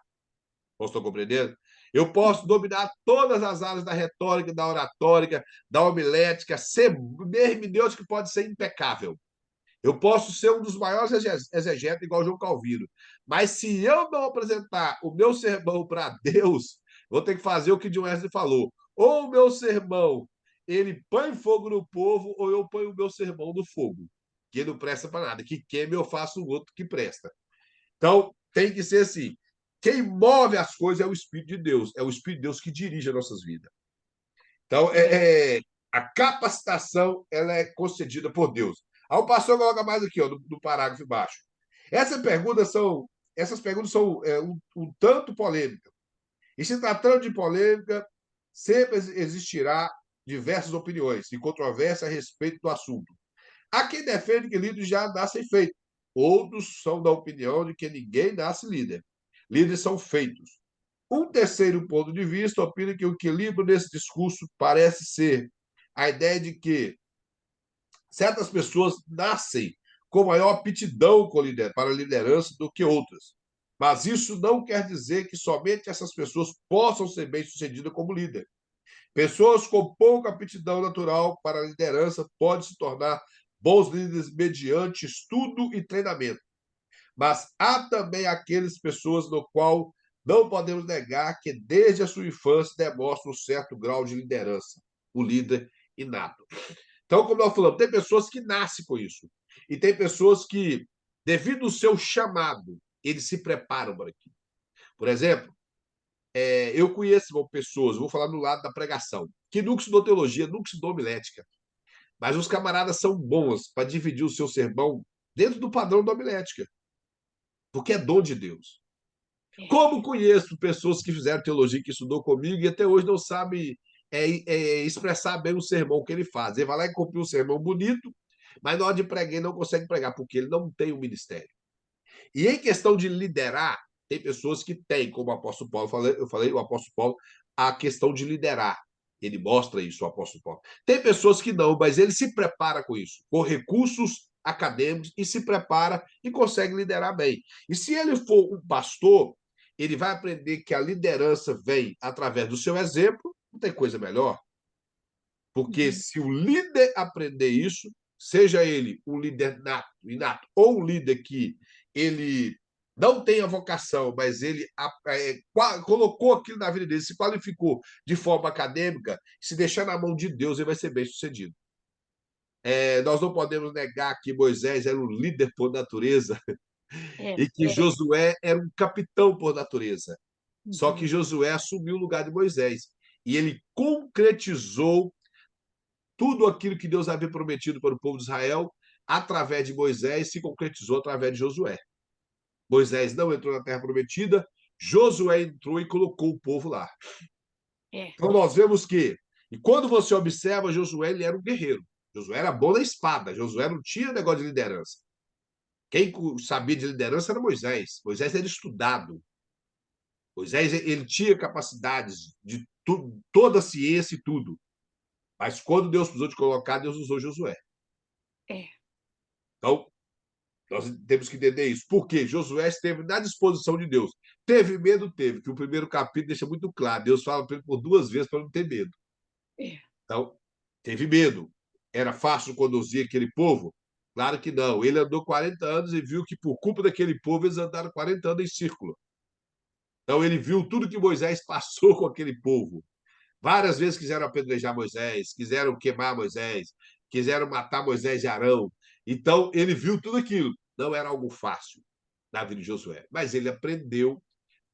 Estou compreendendo? Eu posso dominar todas as áreas da retórica, da oratórica, da homilética, ser hermenêutica que pode ser impecável. Eu posso ser um dos maiores exegetas, igual João Calvino. Mas se eu não apresentar o meu sermão para Deus, vou ter que fazer o que John Wesley falou. Ou o meu sermão, ele põe fogo no povo, ou eu ponho o meu sermão no fogo, que não presta para nada. Que queime, eu faço o outro que presta. Então, tem que ser assim. Quem move as coisas é o Espírito de Deus. É o Espírito de Deus que dirige as nossas vidas. Então, a capacitação ela é concedida por Deus. Aí o pastor coloca mais aqui, ó, no parágrafo embaixo. Essas perguntas são um tanto polêmicas. E se tratando de polêmica, sempre existirá diversas opiniões e controvérsia a respeito do assunto. Há quem defende que líderes já nascem feitos. Outros são da opinião de que ninguém nasce líder. Líderes são feitos. Um terceiro ponto de vista opina que o equilíbrio nesse discurso parece ser a ideia de que certas pessoas nascem com maior aptidão para a liderança do que outras. Mas isso não quer dizer que somente essas pessoas possam ser bem-sucedidas como líder. Pessoas com pouca aptidão natural para a liderança podem se tornar bons líderes mediante estudo e treinamento. Mas há também aquelas pessoas no qual não podemos negar que desde a sua infância demonstram um certo grau de liderança, o líder inato. Então, como nós falamos, tem pessoas que nascem com isso. E tem pessoas que, devido ao seu chamado, eles se preparam para aquilo. Por exemplo, eu conheço pessoas, vou falar no lado da pregação, que nunca estudou teologia, nunca estudou homilética. Mas os camaradas são bons para dividir o seu sermão dentro do padrão da homilética. Porque é dom de Deus. Como conheço pessoas que fizeram teologia, que estudou comigo e até hoje não sabe expressar bem o sermão que ele faz. Ele vai lá e copia um sermão bonito, mas na hora de pregar ele não consegue pregar, porque ele não tem o ministério. E em questão de liderar, tem pessoas que têm, como o apóstolo Paulo, eu falei, o apóstolo Paulo, a questão de liderar. Ele mostra isso, o apóstolo Paulo. Tem pessoas que não, mas ele se prepara com isso, com recursos acadêmicos, e se prepara e consegue liderar bem. E se ele for um pastor, ele vai aprender que a liderança vem através do seu exemplo, não tem coisa melhor. Porque se o líder aprender isso, seja ele um líder inato ou um líder que ele não tem a vocação, mas ele colocou aquilo na vida dele, se qualificou de forma acadêmica, se deixar na mão de Deus, ele vai ser bem-sucedido. Nós não podemos negar que Moisés era um líder por natureza e que Josué era um capitão por natureza. Só que Josué assumiu o lugar de Moisés e ele concretizou tudo aquilo que Deus havia prometido para o povo de Israel através de Moisés se concretizou através de Josué. Moisés não entrou na terra prometida, Josué entrou e colocou o povo lá. Então nós vemos que, e quando você observa, Josué ele era um guerreiro. Josué era bom na espada, Josué não tinha negócio de liderança. Quem sabia de liderança era Moisés. Moisés era estudado. Moisés ele tinha capacidades de toda a ciência e tudo. Mas quando Deus precisou de colocar, Deus usou Josué. Então, nós temos que entender isso. Por quê? Josué esteve na disposição de Deus. Teve medo? Teve. Que o primeiro capítulo deixa muito claro. Deus fala para ele por 2 vezes para não ter medo. Então, teve medo. Era fácil conduzir aquele povo? Claro que não. Ele andou 40 anos e viu que, por culpa daquele povo, eles andaram 40 anos em círculo. Então, ele viu tudo que Moisés passou com aquele povo. Várias vezes quiseram apedrejar Moisés, quiseram queimar Moisés, quiseram matar Moisés e Arão. Então, ele viu tudo aquilo. Não era algo fácil na vida de Josué, mas ele aprendeu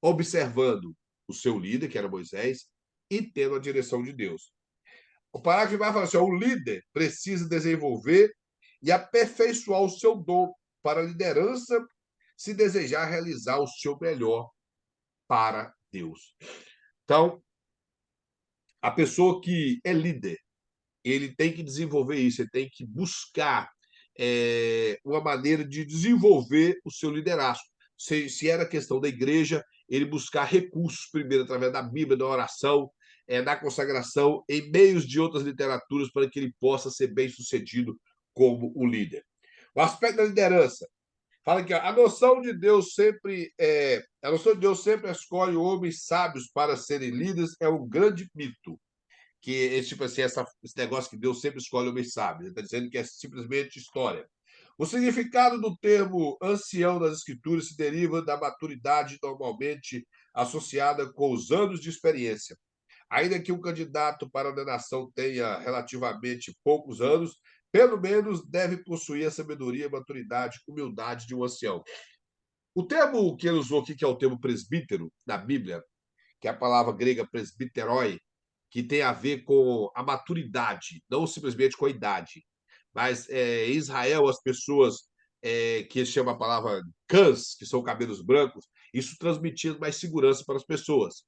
observando o seu líder, que era Moisés, e tendo a direção de Deus. O parágrafo vai falar assim: o líder precisa desenvolver e aperfeiçoar o seu dom para a liderança se desejar realizar o seu melhor para Deus. Então, a pessoa que é líder, ele tem que desenvolver isso, ele tem que buscar uma maneira de desenvolver o seu liderazgo. Se era questão da igreja, ele buscar recursos, primeiro, através da Bíblia, da oração, da consagração, em meios de outras literaturas, para que ele possa ser bem-sucedido como o líder. O aspecto da liderança. Fala que a noção de Deus sempre escolhe homens sábios para serem líderes é um grande mito. Que esse tipo assim, esse negócio que Deus sempre escolhe homens sábios. Ele está dizendo que é simplesmente história. O significado do termo ancião das Escrituras se deriva da maturidade normalmente associada com os anos de experiência. Ainda que um candidato para a ordenação tenha relativamente poucos anos, pelo menos deve possuir a sabedoria, maturidade, humildade de um ancião. O termo que ele usou aqui, que é o termo presbítero, na Bíblia, que é a palavra grega presbiteroi, que tem a ver com a maturidade, não simplesmente com a idade. Mas em Israel, as pessoas que chama a palavra cãs, que são cabelos brancos, isso transmitia mais segurança para as pessoas.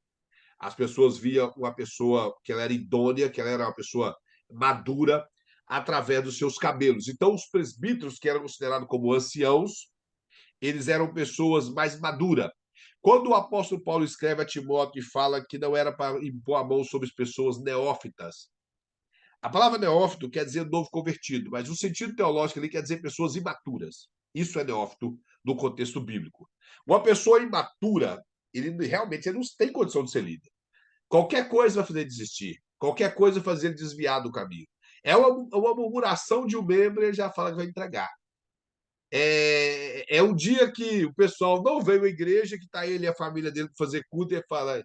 As pessoas viam uma pessoa que ela era idônea, que ela era uma pessoa madura, através dos seus cabelos. Então, os presbíteros, que eram considerados como anciãos, eles eram pessoas mais maduras. Quando o apóstolo Paulo escreve a Timóteo e fala que não era para impor a mão sobre as pessoas neófitas, a palavra neófito quer dizer novo convertido, mas o sentido teológico ali quer dizer pessoas imaturas. Isso é neófito no contexto bíblico. Uma pessoa imatura, ele realmente ele não tem condição de ser líder. Qualquer coisa vai fazer ele desistir. Qualquer coisa vai fazer ele desviar do caminho. É uma murmuração de um membro e ele já fala que vai entregar. É um dia que o pessoal não veio à igreja, que está ele e a família dele para fazer culto, e ele fala: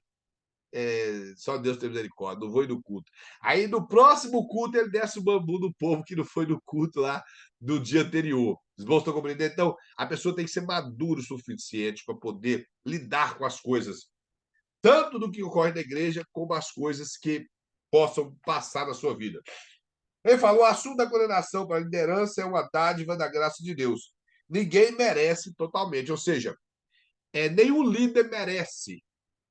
só Deus tem misericórdia, não vou ir no culto. Aí no próximo culto ele desce o bambu do povo que não foi no culto lá do dia anterior. Os irmãos estão compreendendo? Então, a pessoa tem que ser madura o suficiente para poder lidar com as coisas, tanto do que ocorre na igreja, como as coisas que possam passar na sua vida. Ele falou: o assunto da condenação para a liderança é uma dádiva da graça de Deus. Ninguém merece totalmente, ou seja, nenhum líder merece.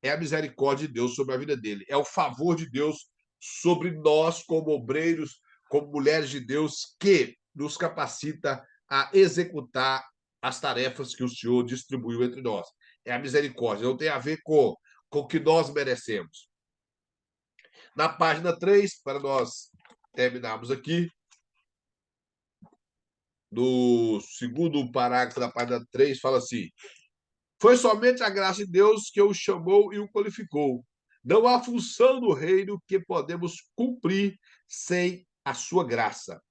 É a misericórdia de Deus sobre a vida dele. É o favor de Deus sobre nós, como obreiros, como mulheres de Deus, que nos capacita a executar as tarefas que o Senhor distribuiu entre nós. É a misericórdia, não tem a ver com o que nós merecemos. Na página 3, para nós terminarmos aqui, no segundo parágrafo da página 3, fala assim: foi somente a graça de Deus que o chamou e o qualificou. Não há função no reino que podemos cumprir sem a sua graça.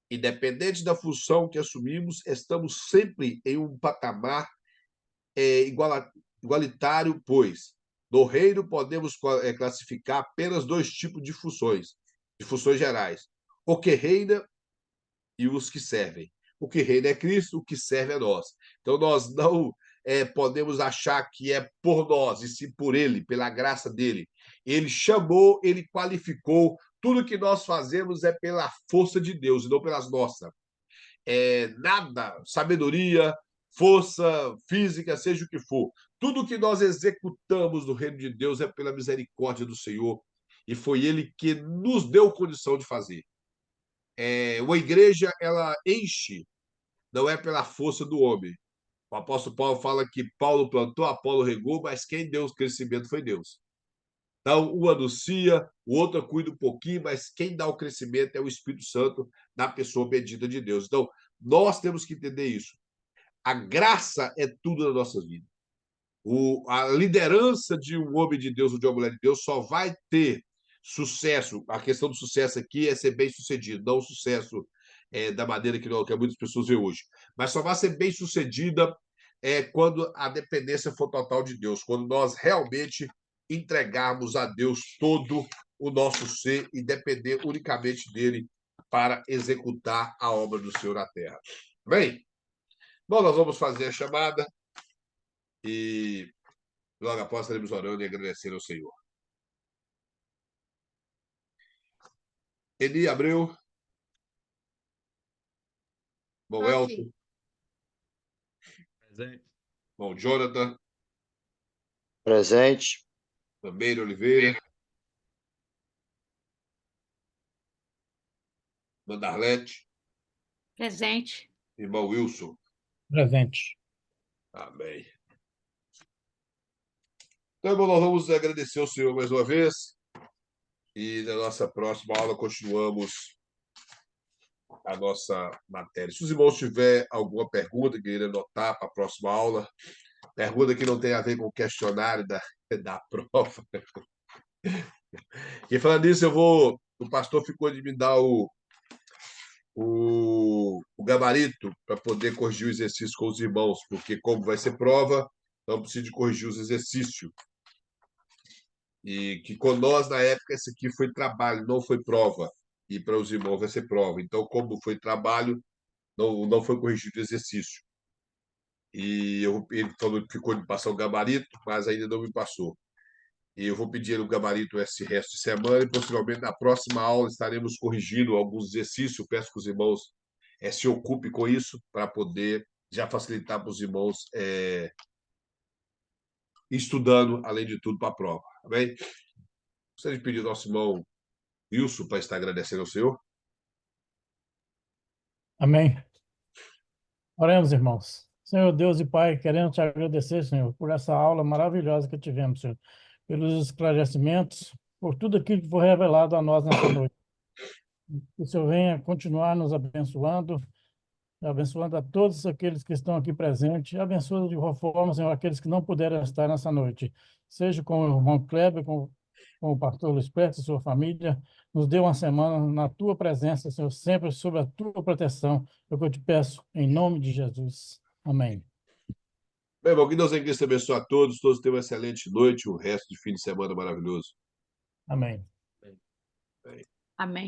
Independente da função que assumimos, estamos sempre em um patamar igualitário, pois no reino podemos classificar apenas dois tipos de funções gerais: o que reina e os que servem. O que reina é Cristo, o que serve é nós. Então, nós não podemos achar que é por nós, e sim por Ele, pela graça dEle. Ele chamou, Ele qualificou. Tudo que nós fazemos é pela força de Deus e não pelas nossas. Nada, sabedoria, força física, seja o que for. Tudo que nós executamos no reino de Deus é pela misericórdia do Senhor. E foi Ele que nos deu condição de fazer. Uma igreja, ela enche, não é pela força do homem. O apóstolo Paulo fala que Paulo plantou, Apolo regou, mas quem deu o crescimento foi Deus. Então, um anuncia, o outro cuida um pouquinho, mas quem dá o crescimento é o Espírito Santo na pessoa bendita de Deus. Então, nós temos que entender isso. A graça é tudo na nossa vida. A liderança de um homem de Deus ou de uma mulher de Deus só vai ter sucesso, a questão do sucesso aqui é ser bem-sucedido, não o sucesso da maneira que muitas pessoas veem hoje. Mas só vai ser bem-sucedida quando a dependência for total de Deus, quando nós realmente entregarmos a Deus todo o nosso ser e depender unicamente dele para executar a obra do Senhor na terra. Bem, bom, nós vamos fazer a chamada e logo após estaremos orando e agradecendo ao Senhor. Eni Abreu. Bom, Tô Elton. aqui. Presente. Bom, Jonathan. Presente. Meire Oliveira. Mandarlete. Presente. Irmão Wilson. Presente. Amém. Então, irmão, nós vamos agradecer ao Senhor mais uma vez. E na nossa próxima aula continuamos a nossa matéria. Se os irmãos tiverem alguma pergunta que queiram anotar para a próxima aula, pergunta que não tem a ver com o questionário da prova. E falando nisso, o pastor ficou de me dar o gabarito para poder corrigir o exercício com os irmãos, porque como vai ser prova, então preciso de corrigir os exercícios. E que com nós, na época, esse aqui foi trabalho, não foi prova. E para os irmãos vai ser prova. Então, como foi trabalho, não foi corrigido o exercício. E ele falou que ficou de passar o gabarito, mas ainda não me passou. E eu vou pedir o gabarito esse resto de semana e, possivelmente, na próxima aula estaremos corrigindo alguns exercícios. Eu peço que os irmãos se ocupem com isso para poder já facilitar para os irmãos estudando, além de tudo, para a prova. Tá bem? Gostaria de pedir ao nosso irmão Wilson para estar agradecendo ao Senhor. Amém. Oremos, irmãos. Senhor Deus e Pai, queremos te agradecer, Senhor, por essa aula maravilhosa que tivemos, Senhor, pelos esclarecimentos, por tudo aquilo que foi revelado a nós nessa noite. Que o Senhor venha continuar nos abençoando, abençoando a todos aqueles que estão aqui presentes, abençoa de igual forma, Senhor, aqueles que não puderam estar nessa noite, seja com o irmão Kleber, com o pastor Luiz Perto e sua família. Nos dê uma semana na tua presença, Senhor, sempre sob a tua proteção. É o que eu te peço, em nome de Jesus. Amém. Bem, irmão, que Deus em Cristo abençoe a todos. Todos tenham uma excelente noite, o resto de fim de semana maravilhoso. Amém. Amém.